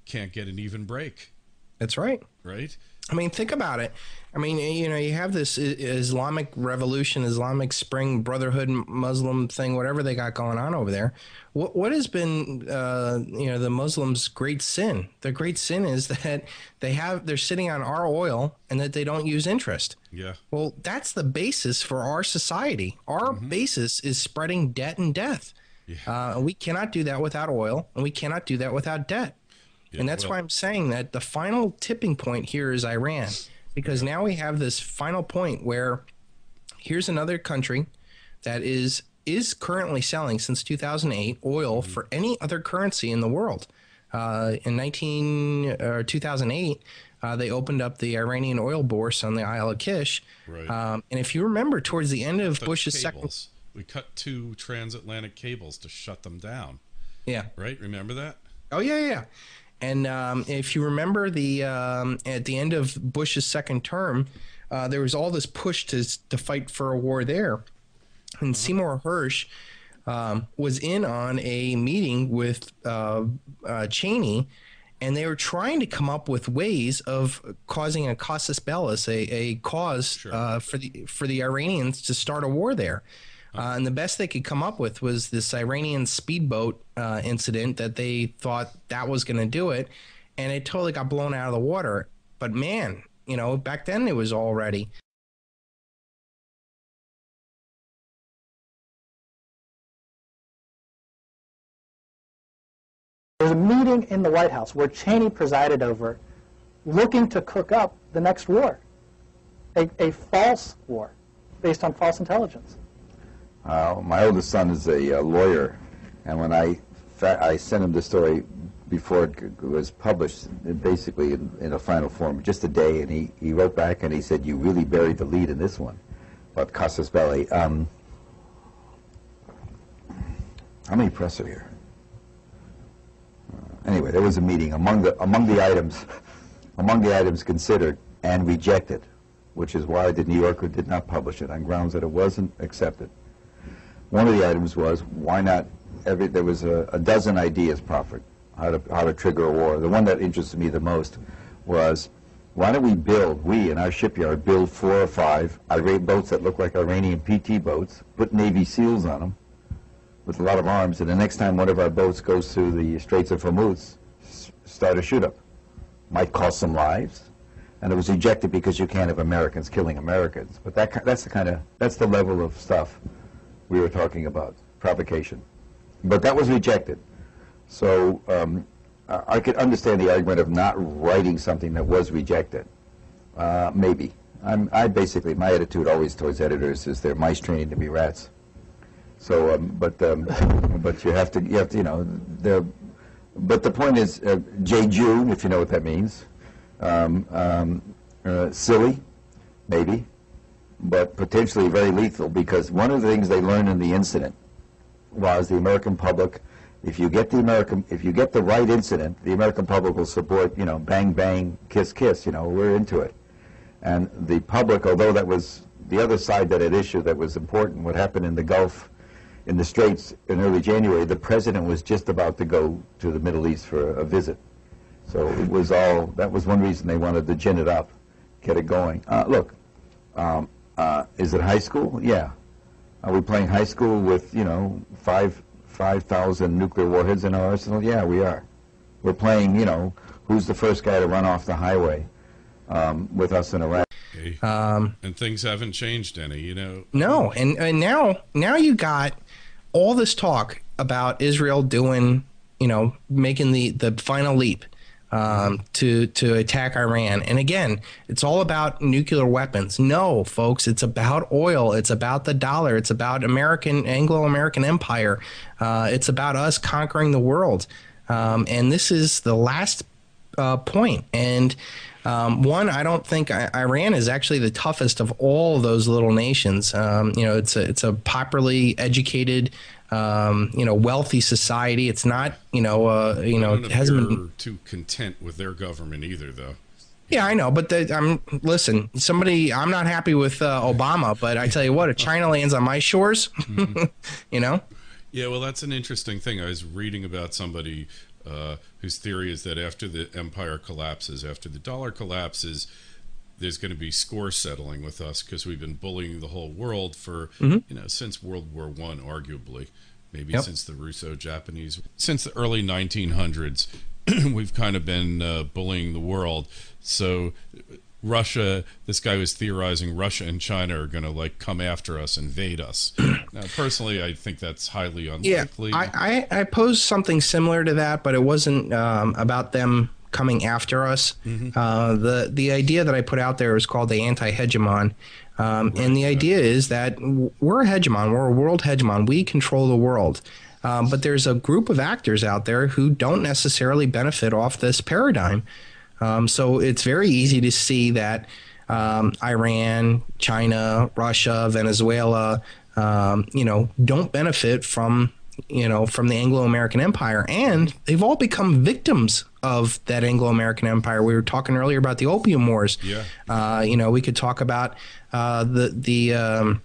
can't get an even break. That's right. Right? I mean, think about it. I mean, you know, you have this Islamic revolution, Islamic Spring, Brotherhood, Muslim thing, whatever they got going on over there. What has been, you know, the Muslims' great sin? Their great sin is that they're sitting on our oil and that they don't use interest. Yeah. Well, that's the basis for our society. Our basis is spreading debt and death. Yeah. We cannot do that without oil, and we cannot do that without debt. Yeah, and that's why I'm saying that the final tipping point here is Iran, because now we have this final point where here's another country that is currently selling since 2008 oil for any other currency in the world. In 2008, they opened up the Iranian oil bourse on the Isle of Kish. Right. And if you remember, towards the end of Bush's second... We cut 2 transatlantic cables to shut them down. Yeah. Right? Remember that? Oh, yeah. And if you remember at the end of Bush's second term, there was all this push to fight for a war there. And Seymour Hersh was in on a meeting with Cheney, and they were trying to come up with ways of causing a casus belli, a cause for the Iranians to start a war there. And the best they could come up with was this Iranian speedboat incident that they thought that was going to do it, and it totally got blown out of the water. But man, you know, back then it was all ready. There was a meeting in the White House where Cheney presided over, looking to cook up the next war, a false war based on false intelligence. My oldest son is a lawyer, and when I sent him the story before it was published, basically in a final form, just a day, and he wrote back and he said, "You really buried the lead in this one about casus belli." How many press are here? Anyway, there was a meeting among the items considered and rejected, which is why the New Yorker did not publish it on grounds that it wasn't accepted. One of the items was, why not, there was a dozen ideas proffered, how to trigger a war. The one that interested me the most was, why don't we in our shipyard, build 4 or 5 Iranian boats that look like Iranian PT boats, put Navy SEALs on them with a lot of arms, and the next time one of our boats goes through the Straits of Hormuz, start a shoot-up. Might cost some lives. And it was rejected because you can't have Americans killing Americans. But that's the level of stuff we were talking about, provocation. But that was rejected. So I could understand the argument of not writing something that was rejected. Maybe. Basically, my attitude always towards editors is they're mice training to be rats. So, but you have to, you know, but the point is, J. June, if you know what that means, silly, maybe, but potentially very lethal, because one of the things they learned in the incident was the American public, if you get the right incident, the American public will support, you know, bang, bang, kiss, kiss, you know, we're into it. And the public, although that was the other side that had issue that was important, what happened in the Gulf, in the Straits in early January, the president was just about to go to the Middle East for a visit. So it was that was one reason they wanted to gin it up, get it going. Look, is it high school? Yeah. Are we playing high school with, you know, 5,000 nuclear warheads in our arsenal? Yeah, we are. We're playing, you know, who's the first guy to run off the highway with us in Iraq. And things haven't changed any, you know. No, and now you got all this talk about Israel doing, you know, making the final leap to attack Iran. And again, it's all about nuclear weapons. No, folks, it's about oil. It's about the dollar. It's about Anglo-American empire. It's about us conquering the world. And this is the last point. And one, I don't think Iran is actually the toughest of all those little nations. You know, it's a popularly educated, you know, wealthy society. It's not, it hasn't been too content with their government either, though. Yeah, I know, but listen, I'm not happy with Obama, but I tell you what, if China lands on my shores, you know. Yeah, well, that's an interesting thing. I was reading about somebody whose theory is that after the empire collapses, after the dollar collapses, there's going to be score settling with us because we've been bullying the whole world for, since World War I, arguably, maybe since the Russo-Japanese, since the early 1900s, we've kind of been bullying the world. So Russia, this guy was theorizing Russia and China are going to come after us, invade us. Now, personally, I think that's highly unlikely. Yeah, I posed something similar to that, but it wasn't about them coming after us. The idea that I put out there is called the anti-hegemon. And the idea is that we're a hegemon, we're a world hegemon, we control the world. But there's a group of actors out there who don't necessarily benefit off this paradigm. So it's very easy to see that Iran, China, Russia, Venezuela, don't benefit from the Anglo-American Empire, and they've all become victims of that Anglo-American Empire. We were talking earlier about the Opium Wars. Yeah. We could talk about the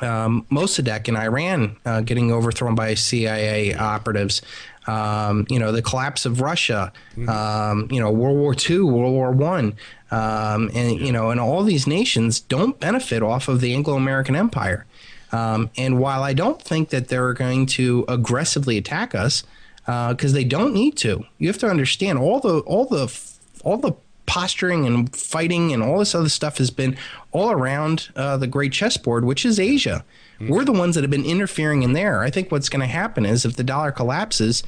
Mossadegh in Iran getting overthrown by CIA operatives. The collapse of Russia, World War II, World War I, and all these nations don't benefit off of the Anglo-American Empire. And while I don't think that they're going to aggressively attack us, because they don't need to, you have to understand all the posturing and fighting and all this other stuff has been all around the great chessboard, which is Asia. We're the ones that have been interfering in there. I think what's going to happen is if the dollar collapses,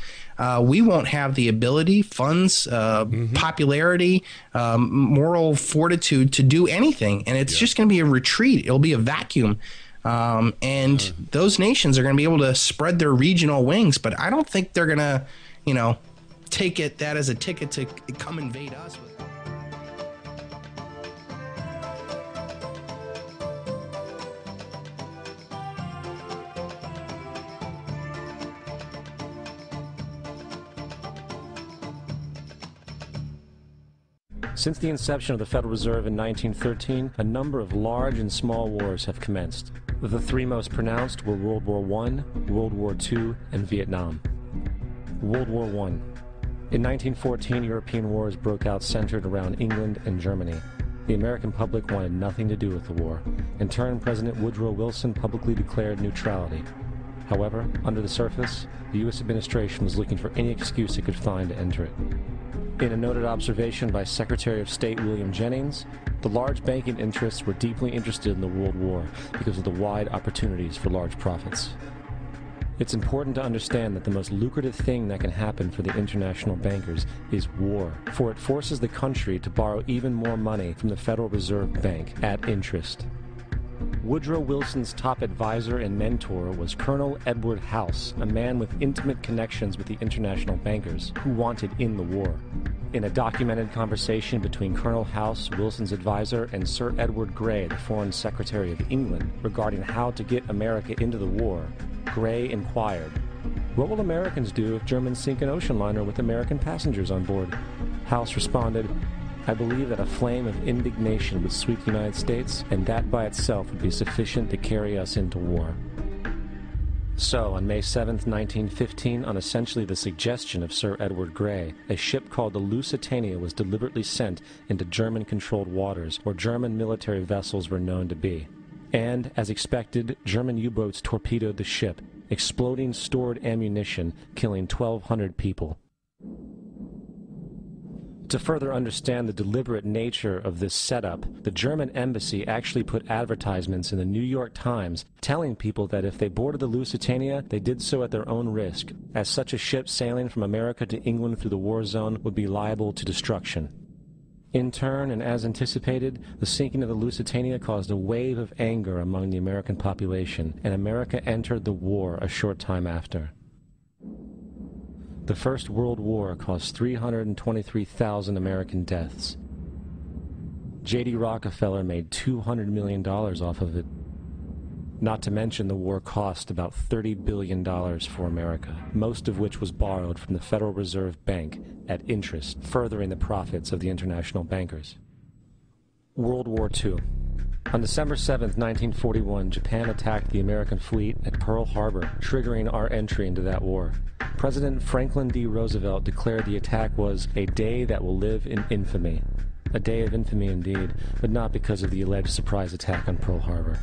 we won't have the ability, funds, popularity, moral fortitude to do anything. And it's just going to be a retreat. It'll be a vacuum. And those nations are going to be able to spread their regional wings. But I don't think they're going to, take that as a ticket to come invade us. Since the inception of the Federal Reserve in 1913, a number of large and small wars have commenced. The three most pronounced were World War I, World War II, and Vietnam. World War I. In 1914, European wars broke out centered around England and Germany. The American public wanted nothing to do with the war. In turn, President Woodrow Wilson publicly declared neutrality. However, under the surface, the U.S. administration was looking for any excuse it could find to enter it. In a noted observation by Secretary of State William Jennings, the large banking interests were deeply interested in the World War because of the wide opportunities for large profits. It's important to understand that the most lucrative thing that can happen for the international bankers is war, for it forces the country to borrow even more money from the Federal Reserve Bank at interest. Woodrow Wilson's top advisor and mentor was Colonel Edward House, a man with intimate connections with the international bankers who wanted in the war. In a documented conversation between Colonel House, Wilson's advisor, and Sir Edward Grey, the Foreign Secretary of England, regarding how to get America into the war, Grey inquired, "What will Americans do if Germans sink an ocean liner with American passengers on board?" House responded, "I believe that a flame of indignation would sweep the United States, and that by itself would be sufficient to carry us into war." So, on May 7, 1915, on essentially the suggestion of Sir Edward Grey, a ship called the Lusitania was deliberately sent into German-controlled waters, where German military vessels were known to be. And, as expected, German U-boats torpedoed the ship, exploding stored ammunition, killing 1,200 people. To further understand the deliberate nature of this setup, the German embassy actually put advertisements in the New York Times telling people that if they boarded the Lusitania, they did so at their own risk, as such a ship sailing from America to England through the war zone would be liable to destruction. In turn, and as anticipated, the sinking of the Lusitania caused a wave of anger among the American population, and America entered the war a short time after. The First World War caused 323,000 American deaths. J.D. Rockefeller made $200 million off of it. Not to mention the war cost about $30 billion for America, most of which was borrowed from the Federal Reserve Bank at interest, furthering the profits of the international bankers. World War II. On December 7, 1941, Japan attacked the American fleet at Pearl Harbor, triggering our entry into that war. President Franklin D. Roosevelt declared the attack was a day that will live in infamy. A day of infamy indeed, but not because of the alleged surprise attack on Pearl Harbor.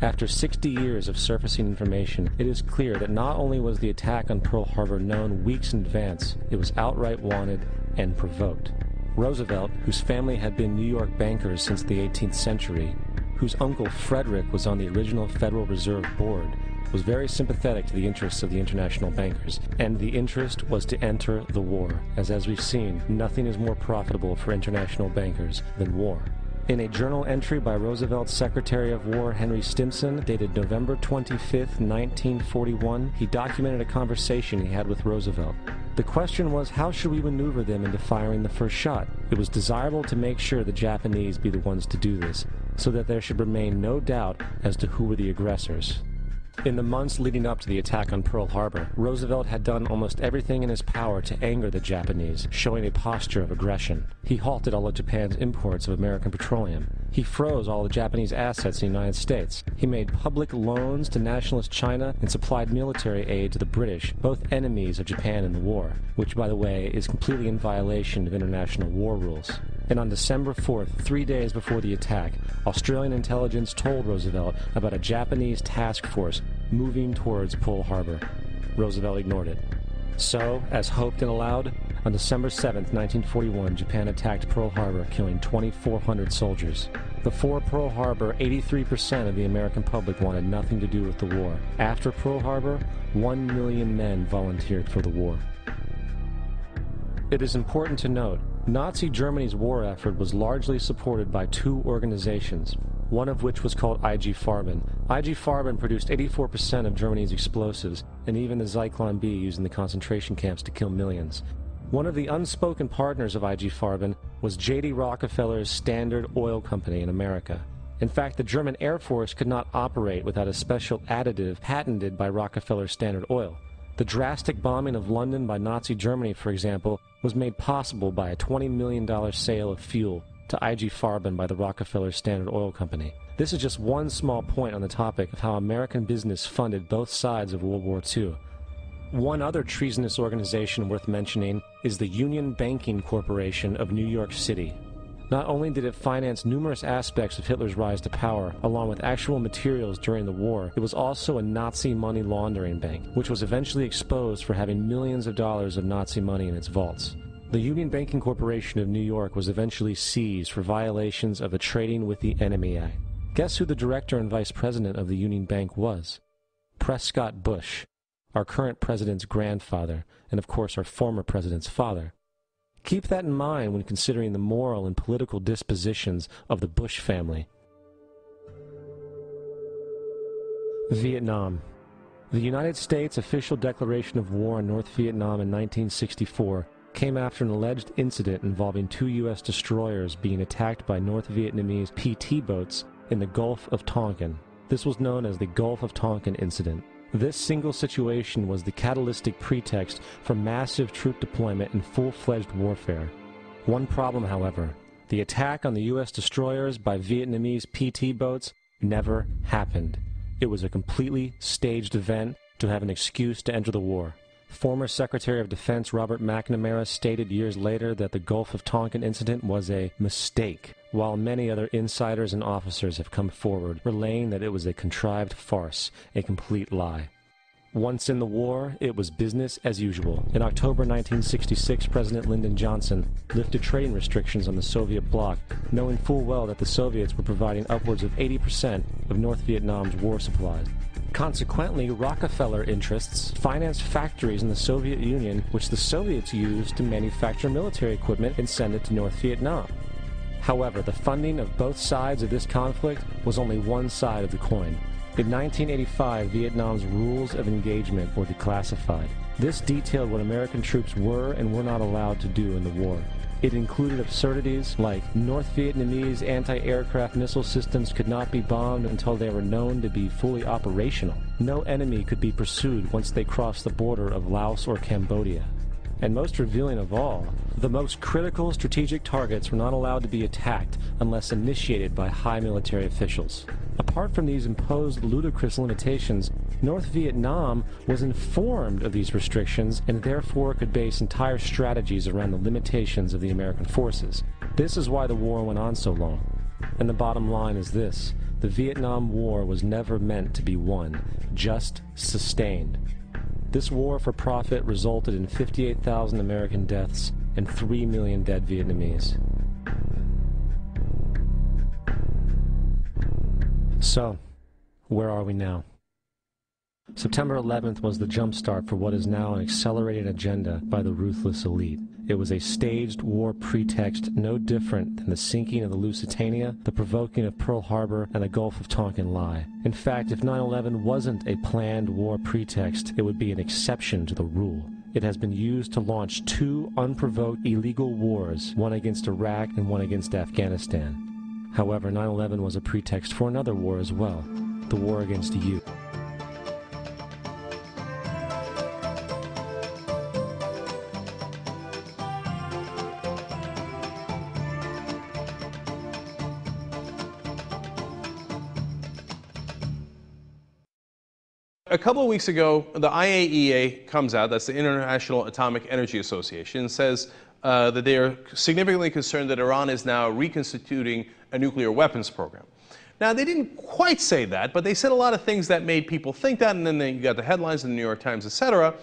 After 60 years of surfacing information, it is clear that not only was the attack on Pearl Harbor known weeks in advance, it was outright wanted and provoked. Roosevelt, whose family had been New York bankers since the 18th century, whose uncle Frederick was on the original Federal Reserve Board, was very sympathetic to the interests of the international bankers, and the interest was to enter the war, as we've seen, nothing is more profitable for international bankers than war. In a journal entry by Roosevelt's Secretary of War Henry Stimson, dated November 25, 1941, he documented a conversation he had with Roosevelt. The question was, how should we maneuver them into firing the first shot? It was desirable to make sure the Japanese be the ones to do this, so that there should remain no doubt as to who were the aggressors. In the months leading up to the attack on Pearl Harbor, Roosevelt had done almost everything in his power to anger the Japanese, showing a posture of aggression. He halted all of Japan's imports of American petroleum. He froze all the Japanese assets in the United States. He made public loans to nationalist China and supplied military aid to the British, both enemies of Japan in the war, which, by the way, is completely in violation of international war rules. And on December 4th, 3 days before the attack, Australian intelligence told Roosevelt about a Japanese task force moving towards Pearl Harbor. Roosevelt ignored it. So, as hoped and allowed, on December 7th, 1941, Japan attacked Pearl Harbor, killing 2,400 soldiers. Before Pearl Harbor, 83% of the American public wanted nothing to do with the war. After Pearl Harbor, 1 million men volunteered for the war. It is important to note, Nazi Germany's war effort was largely supported by two organizations, one of which was called IG Farben. IG Farben produced 84% of Germany's explosives, and even the Zyklon B used in the concentration camps to kill millions. One of the unspoken partners of IG Farben was J.D. Rockefeller's Standard Oil Company in America. In fact, the German Air Force could not operate without a special additive patented by Rockefeller's Standard Oil. The drastic bombing of London by Nazi Germany, for example, was made possible by a $20 million sale of fuel to IG Farben by the Rockefeller Standard Oil Company. This is just one small point on the topic of how American business funded both sides of World War II. One other treasonous organization worth mentioning is the Union Banking Corporation of New York City. Not only did it finance numerous aspects of Hitler's rise to power, along with actual materials during the war, it was also a Nazi money laundering bank, which was eventually exposed for having millions of dollars of Nazi money in its vaults. The Union Banking Corporation of New York was eventually seized for violations of the Trading with the Enemy Act. Guess who the director and vice president of the Union Bank was? Prescott Bush, our current president's grandfather, and of course our former president's father. Keep that in mind when considering the moral and political dispositions of the Bush family. Vietnam. The United States' official declaration of war on North Vietnam in 1964 came after an alleged incident involving 2 U.S. destroyers being attacked by North Vietnamese PT boats in the Gulf of Tonkin. This was known as the Gulf of Tonkin Incident. This single situation was the catalytic pretext for massive troop deployment and full-fledged warfare. One problem, however, the attack on the U.S. destroyers by Vietnamese PT boats never happened. It was a completely staged event to have an excuse to enter the war. Former Secretary of Defense Robert McNamara stated years later that the Gulf of Tonkin incident was a mistake, while many other insiders and officers have come forward, relaying that it was a contrived farce, a complete lie. Once in the war, it was business as usual. In October 1966, President Lyndon Johnson lifted trading restrictions on the Soviet bloc, knowing full well that the Soviets were providing upwards of 80% of North Vietnam's war supplies. Consequently, Rockefeller interests financed factories in the Soviet Union, which the Soviets used to manufacture military equipment and send it to North Vietnam. However, the funding of both sides of this conflict was only one side of the coin. In 1985, Vietnam's rules of engagement were declassified. This detailed what American troops were and were not allowed to do in the war. It included absurdities like North Vietnamese anti-aircraft missile systems could not be bombed until they were known to be fully operational. No enemy could be pursued once they crossed the border of Laos or Cambodia. And most revealing of all, the most critical strategic targets were not allowed to be attacked unless initiated by high military officials. Apart from these imposed ludicrous limitations, North Vietnam was informed of these restrictions and therefore could base entire strategies around the limitations of the American forces. This is why the war went on so long. And the bottom line is this: the Vietnam War was never meant to be won, just sustained. This war for profit resulted in 58,000 American deaths and 3 million dead Vietnamese. So, where are we now? September 11th was the jumpstart for what is now an accelerated agenda by the ruthless elite. It was a staged war pretext no different than the sinking of the Lusitania, the provoking of Pearl Harbor, and the Gulf of Tonkin lie. In fact, if 9/11 wasn't a planned war pretext, it would be an exception to the rule. It has been used to launch 2 unprovoked illegal wars, one against Iraq and one against Afghanistan. However, 9/11 was a pretext for another war as well, the war against you. A couple of weeks ago, the IAEA comes out, that's the International Atomic Energy Association, says that they are significantly concerned that Iran is now reconstituting a nuclear weapons program. Now, they didn't quite say that, but they said a lot of things that made people think that, and then you got the headlines in the New York Times, etc.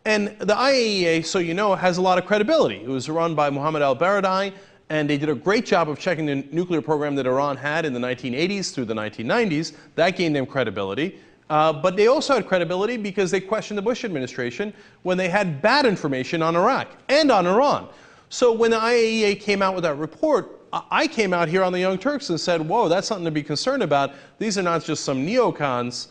And the IAEA, so you know, has a lot of credibility. It was run by Mohammed al-Baradei, and they did a great job of checking the nuclear program that Iran had in the 1980s through the 1990s. That gained them credibility. But they also had credibility because they questioned the Bush administration when they had bad information on Iraq and on Iran. So when the IAEA came out with that report, I came out here on the Young Turks and said, whoa, that's something to be concerned about. These are not just some neocons,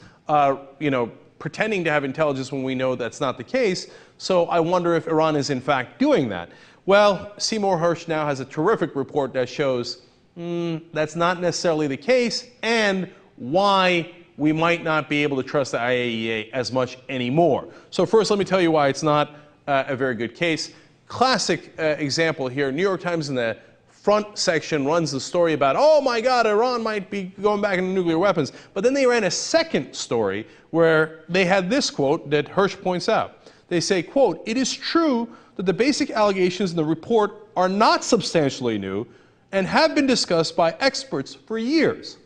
pretending to have intelligence when we know that's not the case. So I wonder if Iran is in fact doing that. Well, Seymour Hersh now has a terrific report that shows that's not necessarily the case, and why we might not be able to trust the IAEA as much anymore. So first, let me tell you why it's not a very good case. Classic example here, New York Times in the front section runs the story about, oh my God, Iran might be going back into nuclear weapons. But then they ran a second story where they had this quote that Hersh points out. They say, quote, "It is true that the basic allegations in the report are not substantially new and have been discussed by experts for years."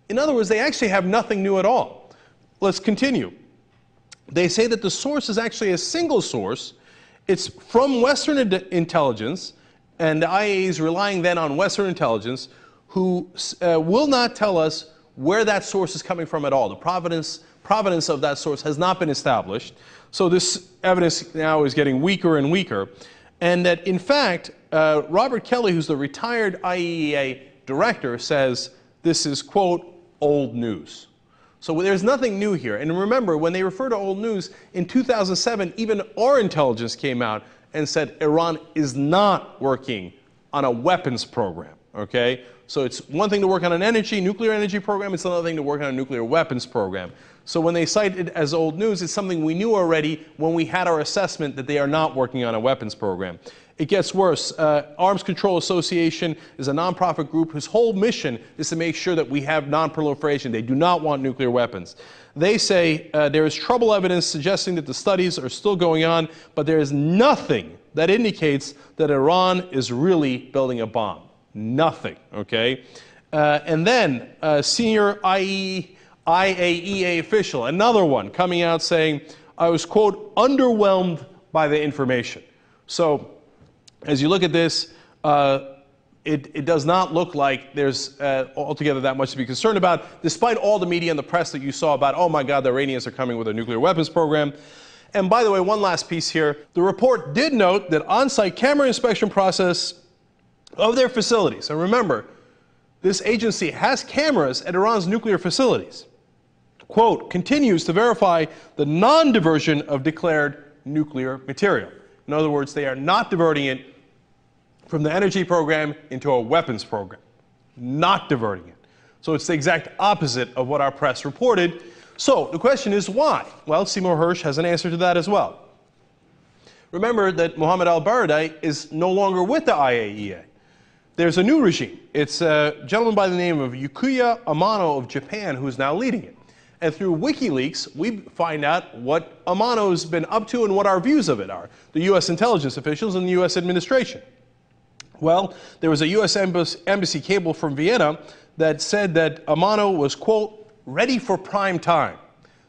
In other words, they actually have nothing new at all. Let's continue. They say that the source is actually a single source. It's from Western intelligence, and the IAEA is relying then on Western intelligence, who will not tell us where that source is coming from at all. The provenance of that source has not been established. So this evidence now is getting weaker and weaker. And that, in fact, Robert Kelly, who's the retired IAEA director, says this is, quote, old news. So there's nothing new here. And remember, when they refer to old news, in 2007, even our intelligence came out and said Iran is not working on a weapons program, okay? So it's one thing to work on an nuclear energy program, it's another thing to work on a nuclear weapons program. So when they cite it as old news, it's something we knew already when we had our assessment that they are not working on a weapons program. It gets worse. Arms Control Association is a nonprofit group whose whole mission is to make sure that we have non-proliferation. They do not want nuclear weapons. They say there is trouble evidence suggesting that the studies are still going on, but there is nothing that indicates that Iran is really building a bomb. Nothing, okay? And then senior IAEA official, another one, coming out saying, I was, quote, underwhelmed by the information. So as you look at this, it does not look like there's altogether that much to be concerned about, despite all the media and the press that you saw about, oh my God, the Iranians are coming with a nuclear weapons program. And by the way, one last piece here. The report did note that on-site camera inspection process of their facilities, and remember, this agency has cameras at Iran's nuclear facilities, quote, continues to verify the non-diversion of declared nuclear material. In other words, they are not diverting it from the energy program into a weapons program. Not diverting it. So it's the exact opposite of what our press reported. So the question is why? Well, Seymour Hersh has an answer to that as well. Remember that Mohammed al-Baradei is no longer with the IAEA. There's a new regime. It's a gentleman by the name of Yukiya Amano of Japan who's now leading it. And through WikiLeaks, we find out what Amano's been up to and what our views of it are, the U.S. intelligence officials and the U.S. administration. Well, there was a U.S. embassy cable from Vienna that said that Amano was, quote, ready for prime time.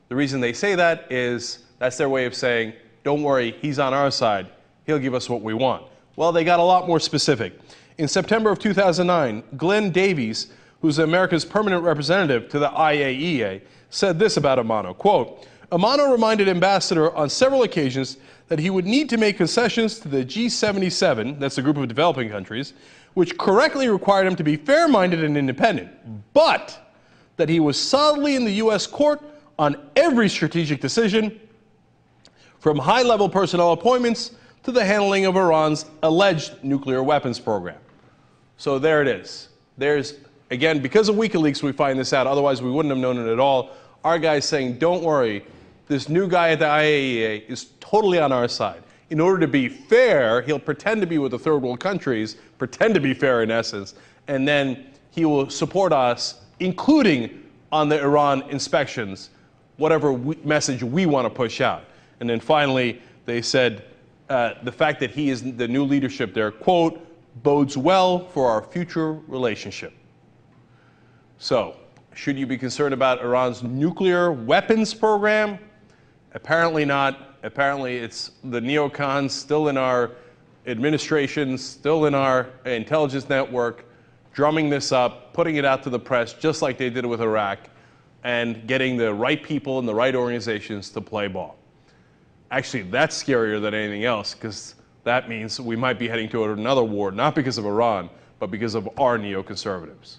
The reason they say that is that's their way of saying, don't worry, he's on our side. He'll give us what we want. Well, they got a lot more specific. In September of 2009, Glenn Davies, who's America's permanent representative to the IAEA, said this about Amano, quote, Amano reminded Ambassador on several occasions that he would need to make concessions to the G77, that's the group of developing countries, which correctly required him to be fair-minded and independent, but that he was solidly in the U.S. court on every strategic decision, from high-level personnel appointments to the handling of Iran's alleged nuclear weapons program. So there it is. There's, again, because of WikiLeaks we find this out, otherwise we wouldn't have known it at all. Our guy's saying, don't worry, this new guy at the IAEA is totally on our side. In order to be fair, he'll pretend to be with the third world countries, pretend to be fair in essence, and then he will support us, including on the Iran inspections, whatever message we want to push out. And then finally, they said the fact that he is the new leadership there, quote, bodes well for our future relationship. So, should you be concerned about Iran's nuclear weapons program? Apparently not. Apparently it's the neocons still in our administration, still in our intelligence network, drumming this up, putting it out to the press, just like they did with Iraq, and getting the right people and the right organizations to play ball. Actually, that's scarier than anything else, because that means we might be heading to another war, not because of Iran, but because of our neoconservatives.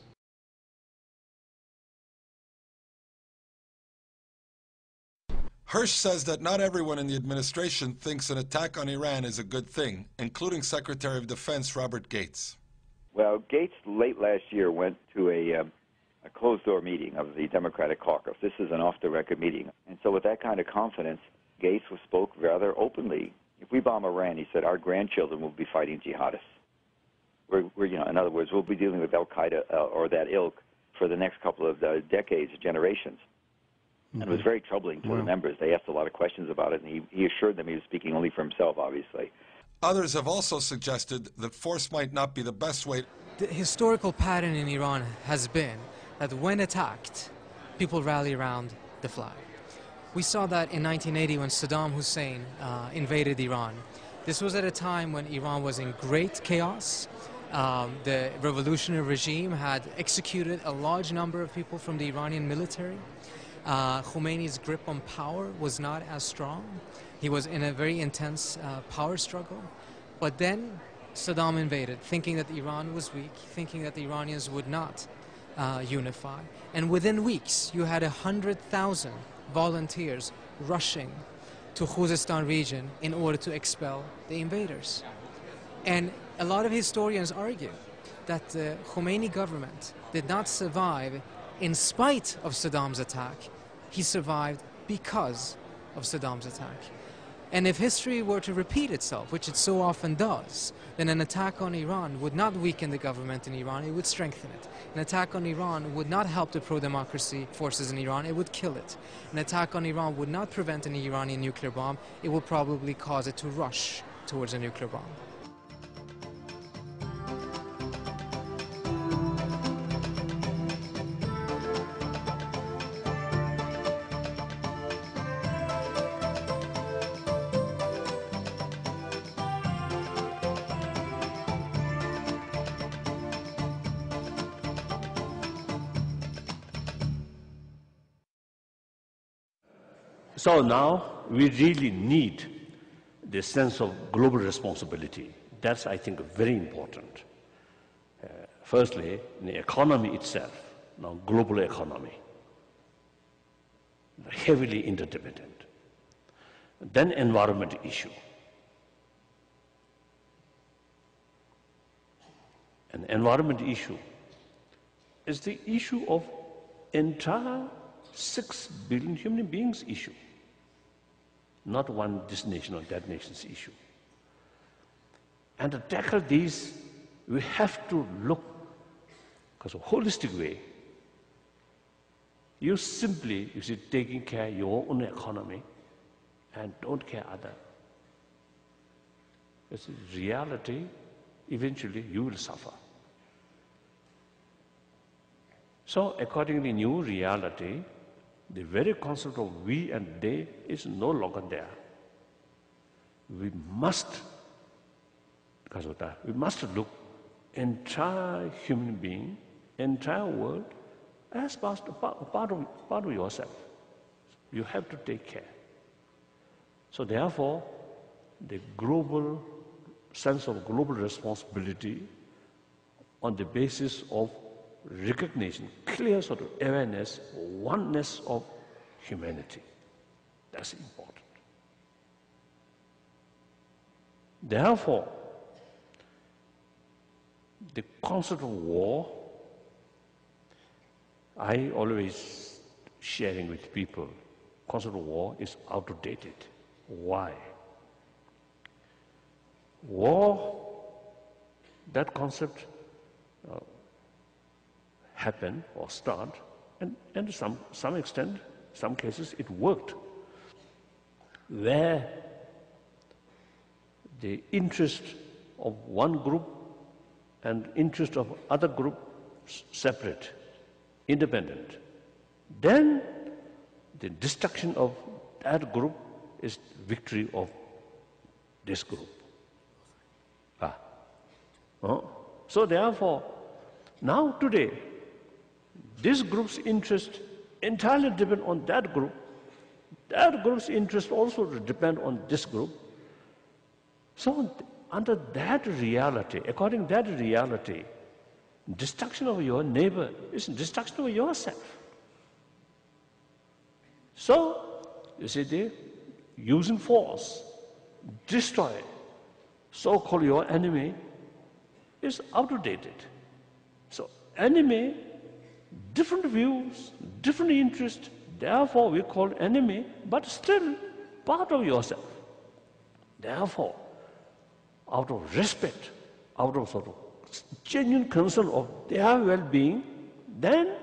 Hirsch says that not everyone in the administration thinks an attack on Iran is a good thing, including Secretary of Defense Robert Gates. Well, Gates late last year went to a closed-door meeting of the Democratic caucus. This is an off-the-record meeting. And so with that kind of confidence, Gates spoke rather openly. If we bomb Iran, he said, our grandchildren will be fighting jihadists. In other words, we'll be dealing with al-Qaeda or that ilk for the next couple of decades, generations. And it was very troubling to the members. They asked a lot of questions about it, and he assured them he was speaking only for himself, obviously. Others have also suggested that force might not be the best way. The historical pattern in Iran has been that when attacked, people rally around the flag. We saw that in 1980 when Saddam Hussein invaded Iran. This was at a time when Iran was in great chaos. The revolutionary regime had executed a large number of people from the Iranian military. Khomeini's grip on power was not as strong. He was in a very intense power struggle. But then Saddam invaded, thinking that Iran was weak, thinking that the Iranians would not unify. And within weeks, you had 100,000 volunteers rushing to Khuzestan region in order to expel the invaders. And a lot of historians argue that the Khomeini government did not survive in spite of Saddam's attack. He survived because of Saddam's attack. And if history were to repeat itself, which it so often does, then an attack on Iran would not weaken the government in Iran, it would strengthen it. An attack on Iran would not help the pro-democracy forces in Iran, it would kill it. An attack on Iran would not prevent an Iranian nuclear bomb, it would probably cause it to rush towards a nuclear bomb. So now we really need this sense of global responsibility. That's, I think, very important. Firstly, the economy itself, now global economy, heavily interdependent. Then environment issue. An environment issue is the issue of entire 6 billion human beings issue, not one this nation or that nation's issue. And to tackle these, we have to look because a holistic way. You simply, taking care of your own economy and don't care other. It's reality, eventually you will suffer. So according to new reality, the very concept of we and they is no longer there. We must, because of that, we must look entire human being, entire world as part of yourself. You have to take care. So therefore, the global sense of global responsibility on the basis of recognition, clear sort of awareness, oneness of humanity. That's important. Therefore, the concept of war, I always sharing with people, concept of war is outdated. Why? War, that concept happen or start, and to some extent, some cases it worked, where the interest of one group and interest of other group separate, independent. Then the destruction of that group is victory of this group. So therefore, now today, this group's interest entirely depend on that group's interest also depend on this group. So under that reality, according to that reality, destruction of your neighbor is destruction of yourself. So, you see, the using force, destroy, so-called your enemy, is outdated. So enemy, different views, different interests, therefore we call enemy, but still part of yourself. Therefore, out of respect, out of sort of genuine concern of their well-being, then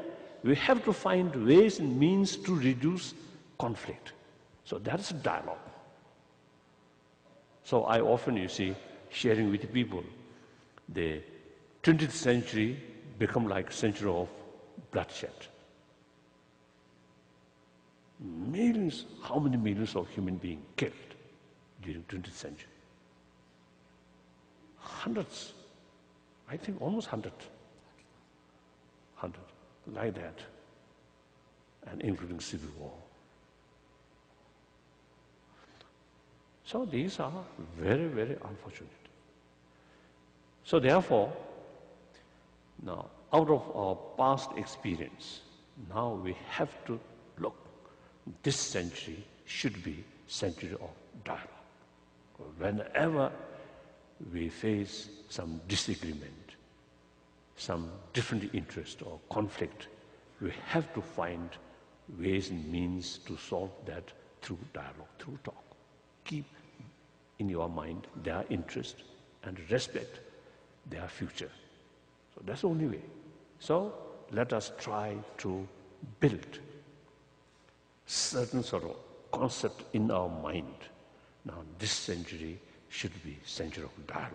we have to find ways and means to reduce conflict. So that's dialogue. So I often, you see, sharing with people, the 20th century become like century of bloodshed. Millions, how many millions of human beings killed during 20th century? Hundreds, I think almost 100, like that, and including civil war. So these are very, very unfortunate. So therefore, now out of our past experience, now we have to look, this century should be century of dialogue. Whenever we face some disagreement, some different interest or conflict, we have to find ways and means to solve that through dialogue, through talk. Keep in your mind their interest and respect their future. So that's the only way. So let us try to build certain sort of concept in our mind. Now this century should be century of dialogue.